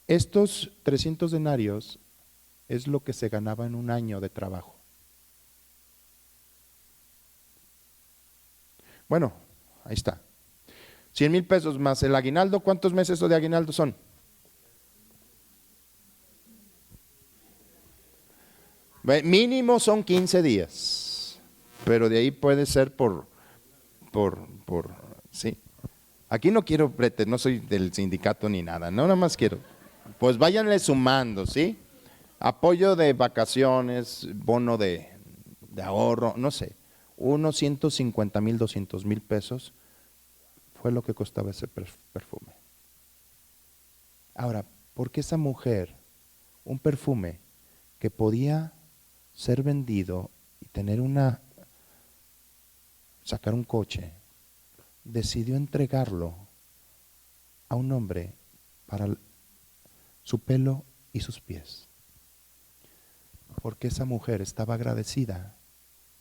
Estos 300 denarios es lo que se ganaba en un año de trabajo. Bueno, ahí está. 100,000 pesos más el aguinaldo. ¿Cuántos meses de aguinaldo son? Mínimo son 15 días. Pero de ahí puede ser sí. Aquí no quiero pretender, no soy del sindicato ni nada, no, nada más quiero. Pues váyanle sumando, ¿sí? Apoyo de vacaciones, bono de ahorro, no sé. Unos 150,000, 200,000 pesos fue lo que costaba ese perfume. Ahora, ¿por qué esa mujer, un perfume que podía ser vendido y tener sacar un coche, decidió entregarlo a un hombre para su pelo y sus pies? Porque esa mujer estaba agradecida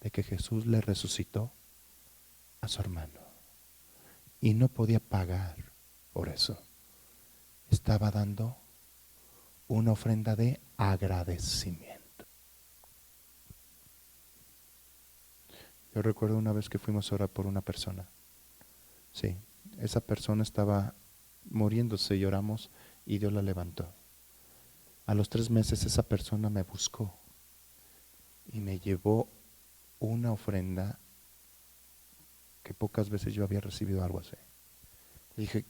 de que Jesús le resucitó a su hermano y no podía pagar por eso. Estaba dando una ofrenda de agradecimiento. Yo recuerdo una vez que fuimos a orar por una persona. Sí, esa persona estaba muriéndose y oramos y Dios la levantó. A los 3 meses esa persona me buscó y me llevó una ofrenda que pocas veces yo había recibido algo así. Le dije,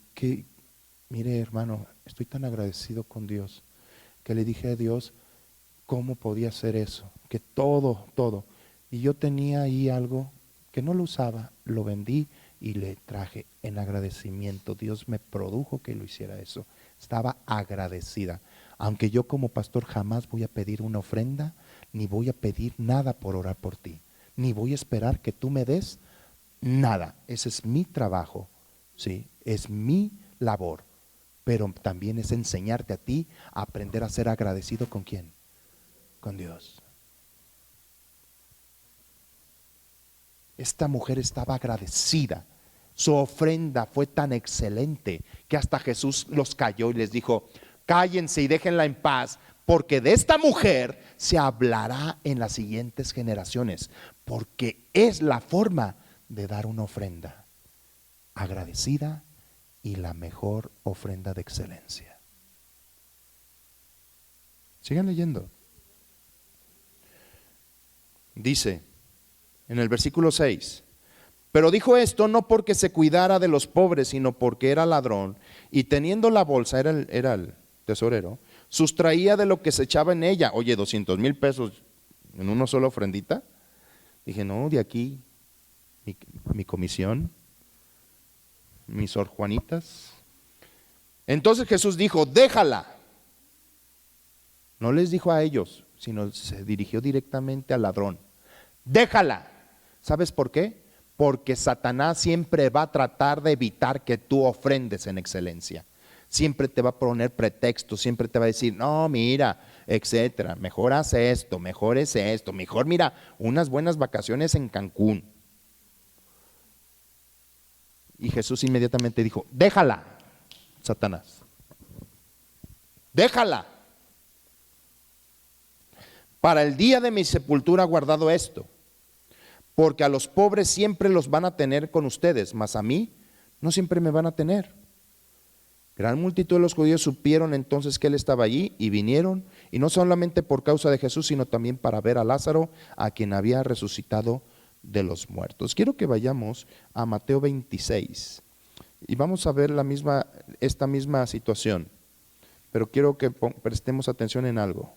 mire hermano, estoy tan agradecido con Dios, que le dije a Dios cómo podía hacer eso, que todo. Y yo tenía ahí algo que no lo usaba, lo vendí y le traje en agradecimiento. Dios me produjo que lo hiciera eso. Estaba agradecida. Aunque yo como pastor jamás voy a pedir una ofrenda, ni voy a pedir nada por orar por ti, ni voy a esperar que tú me des nada. Ese es mi trabajo, ¿sí? Es mi labor, pero también es enseñarte a ti a aprender a ser agradecido. ¿Con quién? Con Dios. Esta mujer estaba agradecida. Su ofrenda fue tan excelente que hasta Jesús los calló y les dijo, cállense y déjenla en paz, porque de esta mujer se hablará en las siguientes generaciones, porque es la forma de dar una ofrenda agradecida y la mejor ofrenda de excelencia. Sigan leyendo. Dice en el versículo 6, pero dijo esto no porque se cuidara de los pobres, sino porque era ladrón, y teniendo la bolsa, era el tesorero, sustraía de lo que se echaba en ella. Oye, 200,000 pesos en una sola ofrendita. Dije, no, de aquí mi comisión, mis Sor Juanitas. Entonces Jesús dijo, déjala. No les dijo a ellos, sino se dirigió directamente al ladrón. Déjala. ¿Sabes por qué? Porque Satanás siempre va a tratar de evitar que tú ofrendes en excelencia. siempre te va a poner pretextos, siempre te va a decir, no, mira, etcétera, mejor haz esto, mejor es esto, mejor mira, unas buenas vacaciones en Cancún. Y Jesús inmediatamente dijo, déjala, Satanás, déjala. Para el día de mi sepultura he guardado esto, porque a los pobres siempre los van a tener con ustedes, mas a mí no siempre me van a tener. Gran multitud de los judíos supieron entonces que él estaba allí y vinieron, y no solamente por causa de Jesús, sino también para ver a Lázaro, a quien había resucitado de los muertos. Quiero que vayamos a Mateo 26 y vamos a ver esta misma situación, pero quiero que prestemos atención en algo.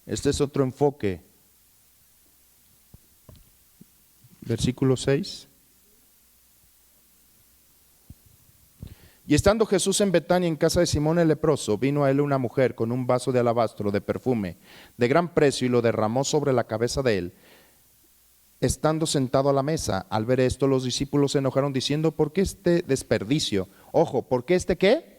Este es otro enfoque. Versículo 6. Y estando Jesús en Betania, en casa de Simón el leproso, vino a él una mujer con un vaso de alabastro de perfume de gran precio y lo derramó sobre la cabeza de él, estando sentado a la mesa. Al ver esto, los discípulos se enojaron diciendo, ¿por qué este desperdicio? Ojo, ¿por qué este qué?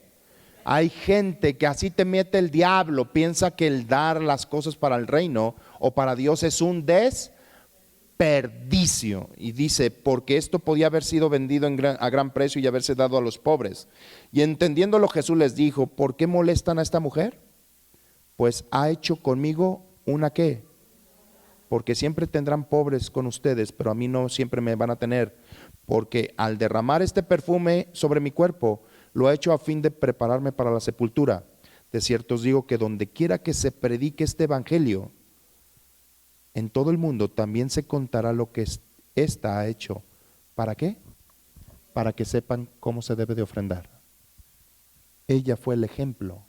Hay gente que así te mete el diablo, piensa que el dar las cosas para el reino o para Dios es un desperdicio. Y dice, porque esto podía haber sido vendido a gran precio y haberse dado a los pobres. Y entendiéndolo, Jesús les dijo, ¿por qué molestan a esta mujer? Pues ha hecho conmigo una ¿qué? Porque siempre tendrán pobres con ustedes, pero a mí no siempre me van a tener. Porque al derramar este perfume sobre mi cuerpo, lo ha hecho a fin de prepararme para la sepultura. De cierto os digo que donde quiera que se predique este evangelio, en todo el mundo también se contará lo que ésta ha hecho. ¿Para qué? Para que sepan cómo se debe de ofrendar. Ella fue el ejemplo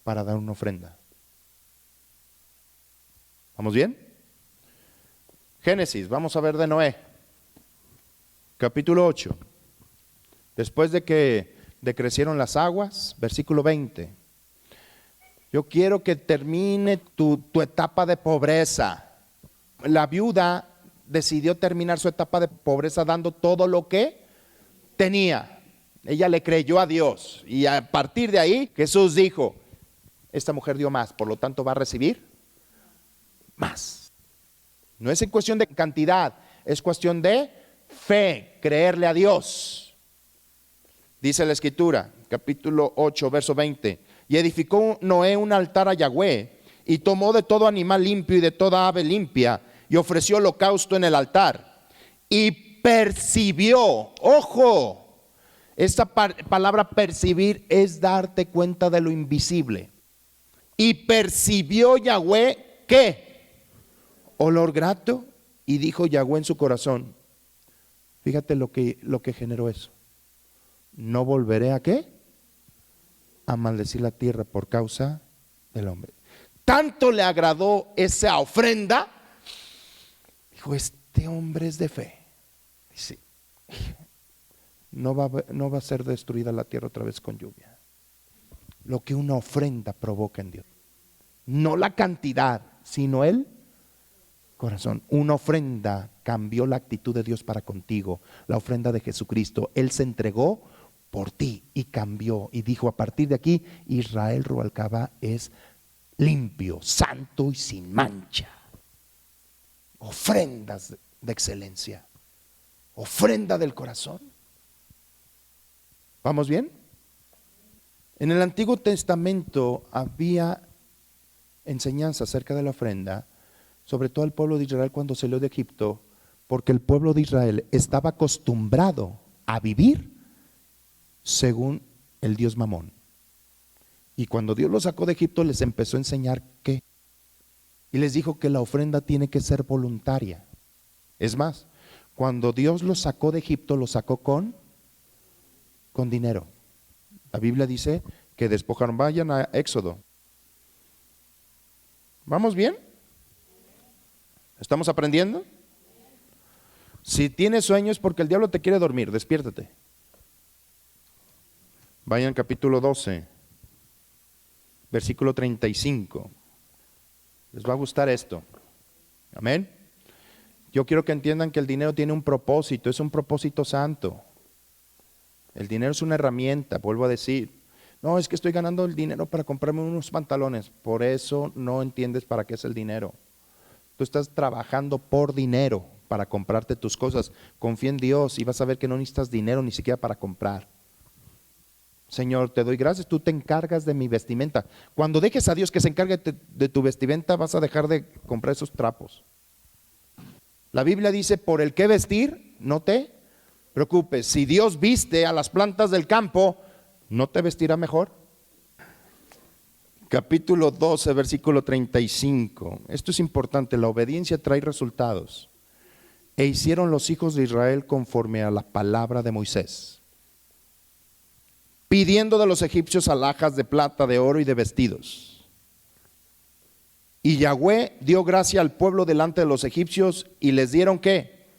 para dar una ofrenda. ¿Vamos bien? Génesis, vamos a ver de Noé. Capítulo 8. Después de que decrecieron las aguas, versículo 20. Yo quiero que termine tu etapa de pobreza. La viuda decidió terminar su etapa de pobreza dando todo lo que tenía. Ella le creyó a Dios y a partir de ahí Jesús dijo, esta mujer dio más, por lo tanto va a recibir más. No es en cuestión de cantidad, es cuestión de fe, creerle a Dios. Dice la escritura, capítulo 8, verso 20, y edificó Noé un altar a Yahweh, y tomó de todo animal limpio y de toda ave limpia, y ofreció holocausto en el altar. Y percibió, ojo, esta palabra percibir es darte cuenta de lo invisible. Y percibió Yahweh, ¿qué? Olor grato, y dijo Yahweh en su corazón, fíjate lo que generó eso. No volveré a ¿qué? A maldecir la tierra por causa del hombre. Tanto le agradó esa ofrenda, dijo, este hombre es de fe. Dice, no va a ser destruida la tierra otra vez con lluvia. Lo que una ofrenda provoca en Dios. No la cantidad, sino el corazón. Una ofrenda cambió la actitud de Dios para contigo. La ofrenda de Jesucristo. Él se entregó por ti y cambió y dijo, a partir de aquí Israel Rubalcaba es limpio, santo y sin mancha. Ofrendas de excelencia, ofrenda del corazón. ¿Vamos bien? En el Antiguo Testamento había enseñanza acerca de la ofrenda, sobre todo al pueblo de Israel cuando salió de Egipto, porque el pueblo de Israel estaba acostumbrado a vivir según el dios Mamón. Y cuando Dios los sacó de Egipto les empezó a enseñar qué. Y les dijo que la ofrenda tiene que ser voluntaria. Es más, cuando Dios los sacó de Egipto, los sacó con dinero. La Biblia dice que despojaron, vayan a Éxodo. ¿Vamos bien? ¿Estamos aprendiendo? Si tienes sueños porque el diablo te quiere dormir, despiértate. Vayan al capítulo 12, versículo 35. Les va a gustar esto. Amén. Yo quiero que entiendan que el dinero tiene un propósito, es un propósito santo. El dinero es una herramienta, vuelvo a decir. No, es que estoy ganando el dinero para comprarme unos pantalones. Por eso no entiendes para qué es el dinero. Tú estás trabajando por dinero para comprarte tus cosas. Confía en Dios y vas a ver que no necesitas dinero ni siquiera para comprar. Señor, te doy gracias, tú te encargas de mi vestimenta. Cuando dejes a Dios que se encargue de tu vestimenta, vas a dejar de comprar esos trapos. La Biblia dice, por el que vestir, no te preocupes. Si Dios viste a las plantas del campo, ¿no te vestirá mejor? Capítulo 12, versículo 35. Esto es importante, la obediencia trae resultados. E hicieron los hijos de Israel conforme a la palabra de Moisés, pidiendo de los egipcios alhajas de plata, de oro y de vestidos. Y Yahweh dio gracia al pueblo delante de los egipcios y les dieron ¿qué?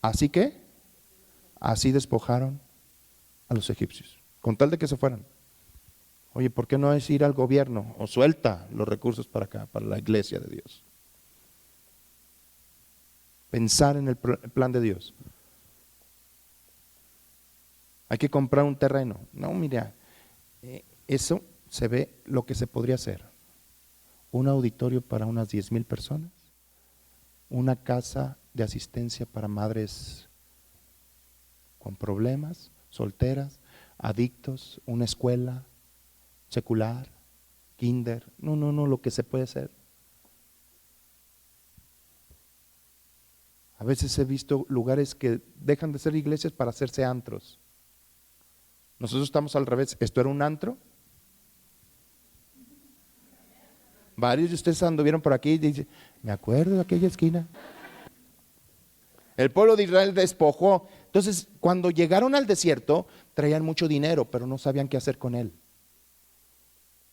Así que, así despojaron a los egipcios, con tal de que se fueran. Oye, ¿por qué no es ir al gobierno o suelta los recursos para acá, para la iglesia de Dios? Pensar en el plan de Dios. Hay que comprar un terreno. No, mira, eso se ve lo que se podría hacer. Un auditorio para unas 10,000 personas, una casa de asistencia para madres con problemas, solteras, adictos, una escuela secular, kinder, no, lo que se puede hacer. A veces he visto lugares que dejan de ser iglesias para hacerse antros. Nosotros estamos al revés. ¿Esto era un antro? Varios de ustedes anduvieron por aquí y dicen, me acuerdo de aquella esquina. El pueblo de Israel despojó. Entonces, cuando llegaron al desierto, traían mucho dinero, pero no sabían qué hacer con él.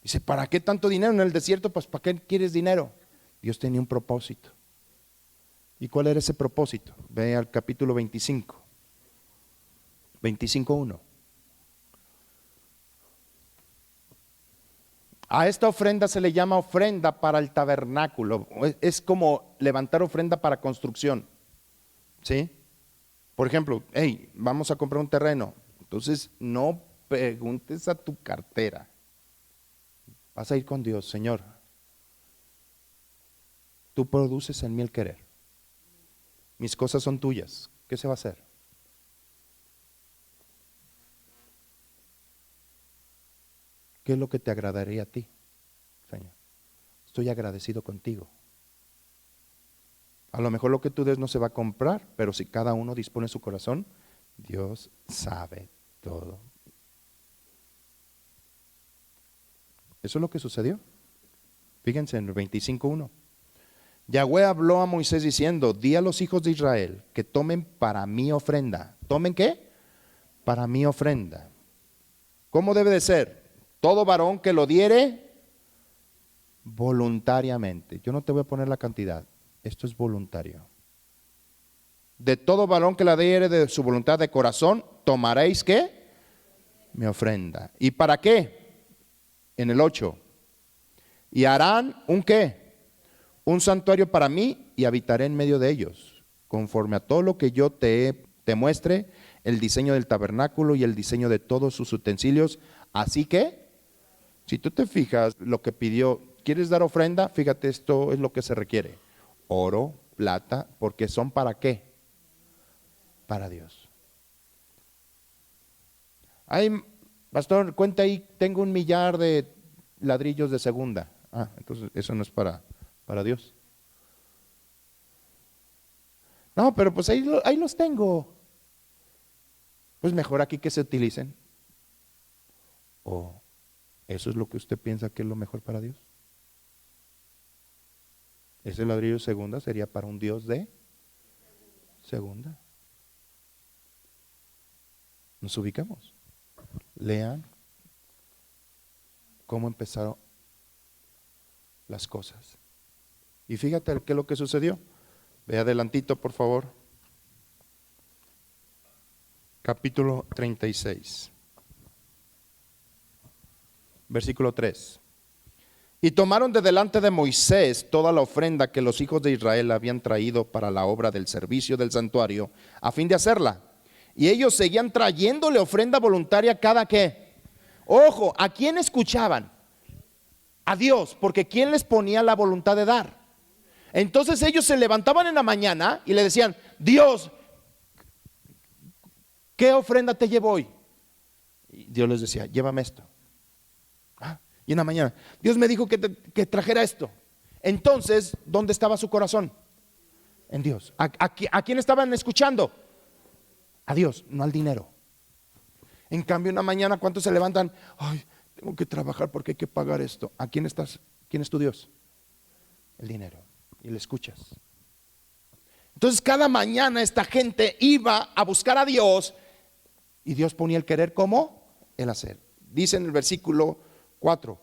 Dice, ¿para qué tanto dinero en el desierto? Pues ¿para qué quieres dinero? Dios tenía un propósito. ¿Y cuál era ese propósito? Ve al capítulo 25, 25:1. A esta ofrenda se le llama ofrenda para el tabernáculo. Es como levantar ofrenda para construcción. ¿Sí? Por ejemplo, hey, vamos a comprar un terreno. Entonces no preguntes a tu cartera. Vas a ir con Dios, Señor. Tú produces en mí el querer. Mis cosas son tuyas. ¿Qué se va a hacer? ¿Qué es lo que te agradaría a ti, Señor? Estoy agradecido contigo. A lo mejor lo que tú des no se va a comprar, pero si cada uno dispone su corazón, Dios sabe todo. Eso es lo que sucedió. Fíjense en el 25:1. Yahweh habló a Moisés diciendo, di a los hijos de Israel que tomen para mí ofrenda. ¿Tomen qué? Para mí ofrenda. ¿Cómo debe de ser? Todo varón que lo diere voluntariamente. Yo no te voy a poner la cantidad. Esto es voluntario. De todo varón que la diere de su voluntad de corazón, tomaréis ¿qué? Mi ofrenda. ¿Y para qué? En el 8. Y harán un ¿qué? Un santuario para mí y habitaré en medio de ellos, conforme a todo lo que yo te muestre, el diseño del tabernáculo y el diseño de todos sus utensilios. Así que, si tú te fijas lo que pidió, ¿quieres dar ofrenda? Fíjate, esto es lo que se requiere. Oro, plata, porque son ¿para qué? Para Dios. Ay, pastor, cuenta ahí, tengo 1,000,000 de ladrillos de segunda. Ah, entonces eso no es para Dios. No, pero pues ahí los tengo. Pues mejor aquí que se utilicen. ¿O eso es lo que usted piensa que es lo mejor para Dios? Ese ladrillo de segunda sería para un Dios de segunda. Nos ubicamos. Lean cómo empezaron las cosas. Y fíjate qué es lo que sucedió. Ve adelantito, por favor. Capítulo 36. Versículo 3. Y tomaron de delante de Moisés toda la ofrenda que los hijos de Israel habían traído para la obra del servicio del santuario, a fin de hacerla. Y ellos seguían trayéndole ofrenda voluntaria cada que. Ojo, ¿a quién escuchaban? A Dios, porque ¿quién les ponía la voluntad de dar? Entonces ellos se levantaban en la mañana y le decían: Dios, ¿qué ofrenda te llevo hoy? Y Dios les decía: llévame esto. Y en la mañana: Dios me dijo que trajera esto. Entonces, ¿dónde estaba su corazón? En Dios. ¿A quién estaban escuchando? A Dios, no al dinero. En cambio, una mañana, ¿cuántos se levantan? Ay, tengo que trabajar porque hay que pagar esto. ¿A quién estás? ¿Quién es tu Dios? El dinero. Y le escuchas. Entonces, cada mañana esta gente iba a buscar a Dios y Dios ponía el querer como el hacer. Dice en el versículo 4: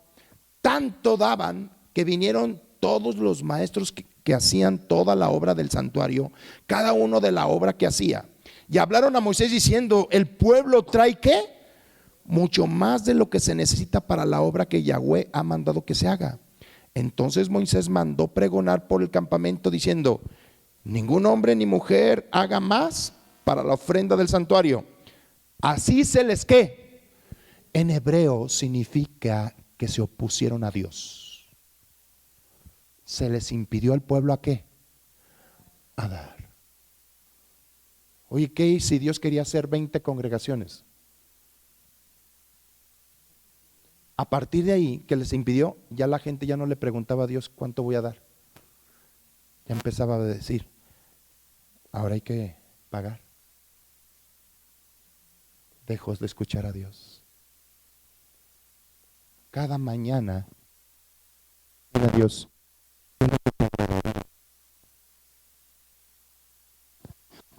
tanto daban que vinieron todos los maestros que hacían toda la obra del santuario, cada uno de la obra que hacía. Y hablaron a Moisés diciendo: el pueblo trae ¿qué? Mucho más de lo que se necesita para la obra que Yahweh ha mandado que se haga. Entonces Moisés mandó pregonar por el campamento diciendo: ningún hombre ni mujer haga más para la ofrenda del santuario. Así se les ¿qué? En hebreo significa que se opusieron a Dios. Se les impidió al pueblo ¿a qué? A dar. Oye, ¿qué si Dios quería hacer 20 congregaciones? A partir de ahí que les impidió, ya la gente ya no le preguntaba a Dios cuánto voy a dar. Ya empezaba a decir: ahora hay que pagar. Dejó de escuchar a Dios. Cada mañana a Dios.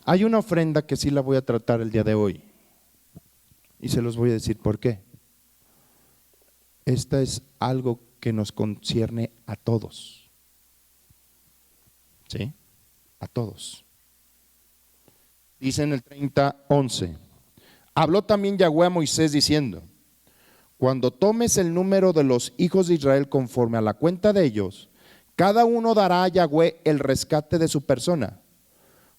Hay una ofrenda que sí la voy a tratar el día de hoy. Y se los voy a decir por qué. Esta es algo que nos concierne a todos. ¿Sí? A todos. Dice en el 30:11: habló también Yahweh a Moisés diciendo: cuando tomes el número de los hijos de Israel conforme a la cuenta de ellos, cada uno dará a Yahweh el rescate de su persona,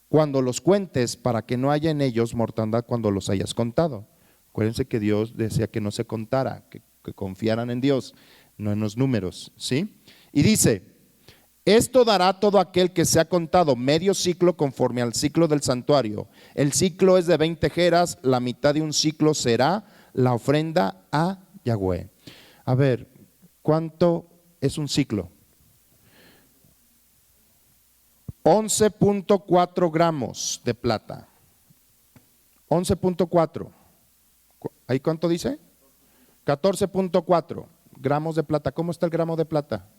cuando los cuentes, para que no haya en ellos mortandad cuando los hayas contado. Acuérdense que Dios decía que no se contara, que confiaran en Dios, no en los números, ¿sí? Y dice: esto dará todo aquel que se ha contado medio ciclo conforme al ciclo del santuario. El ciclo es de 20 jeras, la mitad de un ciclo será la ofrenda a Yahweh. A ver, ¿cuánto es un ciclo? 11.4 gramos de plata. 11.4. ¿Ahí cuánto dice? 14.4 gramos de plata. ¿Cómo está el gramo de plata?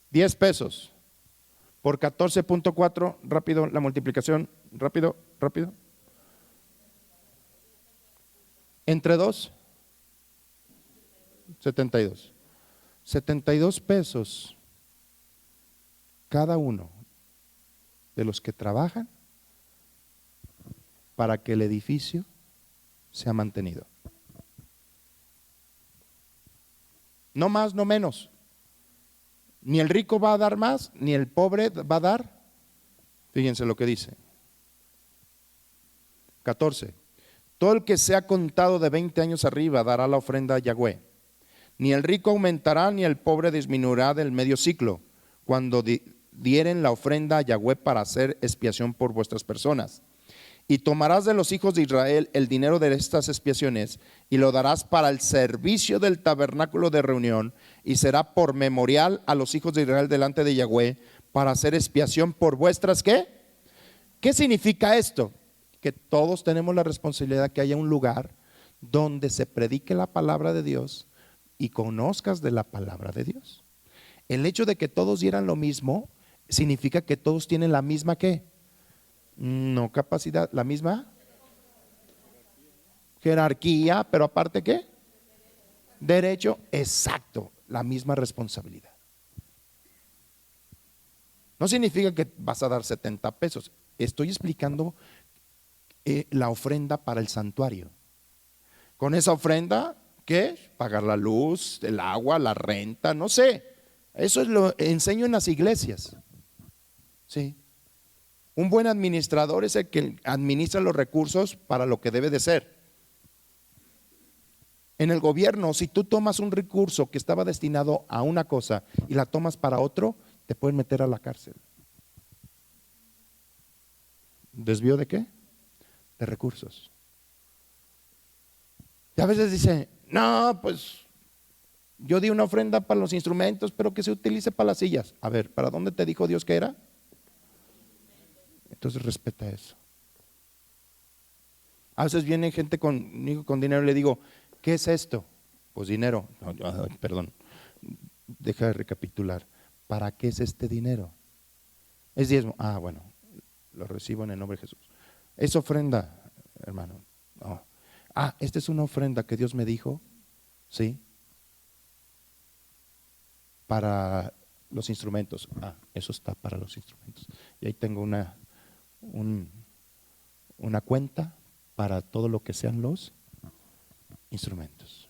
10 pesos por 14.4, rápido la multiplicación, rápido. Entre 2, 72. 72 pesos cada uno de los que trabajan para que el edificio sea mantenido. No más, no menos. Ni el rico va a dar más, ni el pobre va a dar. Fíjense lo que dice. 14. Todo el que sea contado de 20 años arriba dará la ofrenda a Yahweh. Ni el rico aumentará, ni el pobre disminuirá del medio ciclo, cuando dieren la ofrenda a Yahweh para hacer expiación por vuestras personas. Y tomarás de los hijos de Israel el dinero de estas expiaciones y lo darás para el servicio del tabernáculo de reunión, y será por memorial a los hijos de Israel delante de Yahweh para hacer expiación por vuestras ¿qué? ¿Qué significa esto? Que todos tenemos la responsabilidad que haya un lugar donde se predique la palabra de Dios y conozcas de la palabra de Dios. El hecho de que todos dieran lo mismo significa que todos tienen la misma ¿qué? No capacidad, la misma jerarquía, pero aparte ¿qué? Derecho, exacto, la misma responsabilidad. No significa que vas a dar 70 pesos. Estoy explicando la ofrenda para el santuario. Con esa ofrenda, ¿qué? Pagar la luz, el agua, la renta, no sé. Eso es lo enseño en las iglesias. Sí. Un buen administrador es el que administra los recursos para lo que debe de ser. En el gobierno, si tú tomas un recurso que estaba destinado a una cosa y la tomas para otro, te pueden meter a la cárcel. ¿Desvío de qué? De recursos. Y a veces dice, no, pues yo di una ofrenda para los instrumentos, pero que se utilice para las sillas. A ver, ¿para dónde te dijo Dios que era? Entonces respeta eso. A veces viene gente con dinero y le digo, ¿qué es esto? Pues dinero. No, perdón, deja de recapitular. ¿Para qué es este dinero? Es diezmo. Ah, bueno, lo recibo en el nombre de Jesús. Es ofrenda, hermano. No. Ah, esta es una ofrenda que Dios me dijo, ¿sí? Para los instrumentos. Ah, eso está para los instrumentos. Y ahí tengo una cuenta para todo lo que sean los instrumentos.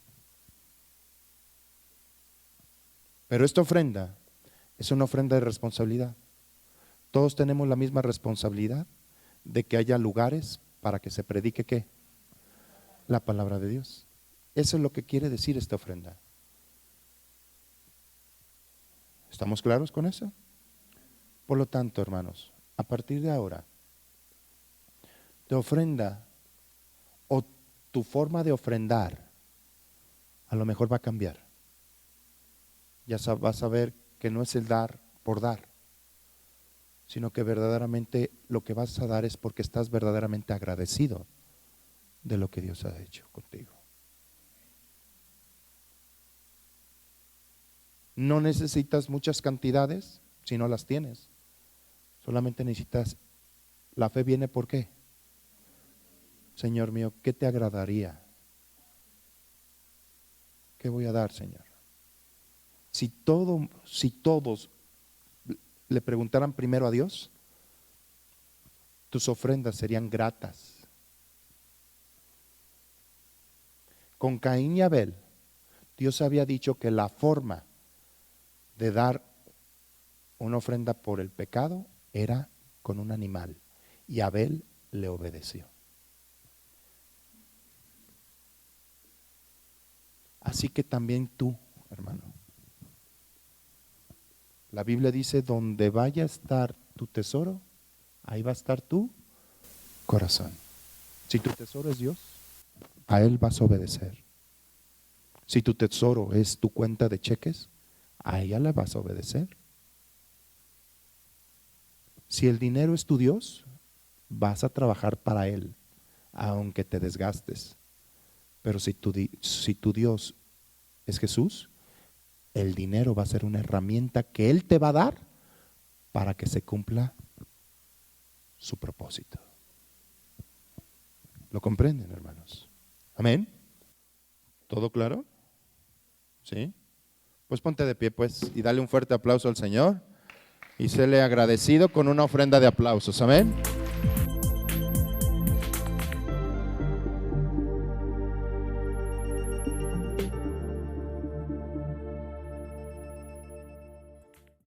Pero esta ofrenda es una ofrenda de responsabilidad. Todos tenemos la misma responsabilidad de que haya lugares para que se predique ¿qué? La palabra de Dios. Eso es lo que quiere decir esta ofrenda. ¿Estamos claros con eso? Por lo tanto, hermanos, a partir de ahora, tu ofrenda o tu forma de ofrendar a lo mejor va a cambiar. Ya vas a ver que no es el dar por dar, sino que verdaderamente lo que vas a dar es porque estás verdaderamente agradecido de lo que Dios ha hecho contigo. No necesitas muchas cantidades si no las tienes. Solamente necesitas, la fe viene ¿por qué? Señor mío, ¿qué te agradaría? ¿Qué voy a dar, Señor? Si todos le preguntaran primero a Dios, tus ofrendas serían gratas. Con Caín y Abel, Dios había dicho que la forma de dar una ofrenda por el pecado era con un animal, y Abel le obedeció. Así que también tú, hermano, la Biblia dice, donde vaya a estar tu tesoro, ahí va a estar tu corazón. Si tu tesoro es Dios, a Él vas a obedecer. Si tu tesoro es tu cuenta de cheques, a ella le vas a obedecer. Si el dinero es tu Dios, vas a trabajar para Él, aunque te desgastes. Pero si tu Dios es Jesús, el dinero va a ser una herramienta que Él te va a dar para que se cumpla su propósito. ¿Lo comprenden, hermanos? Amén. ¿Todo claro? ¿Sí? Pues ponte de pie, pues, y dale un fuerte aplauso al Señor y séle agradecido con una ofrenda de aplausos. Amén.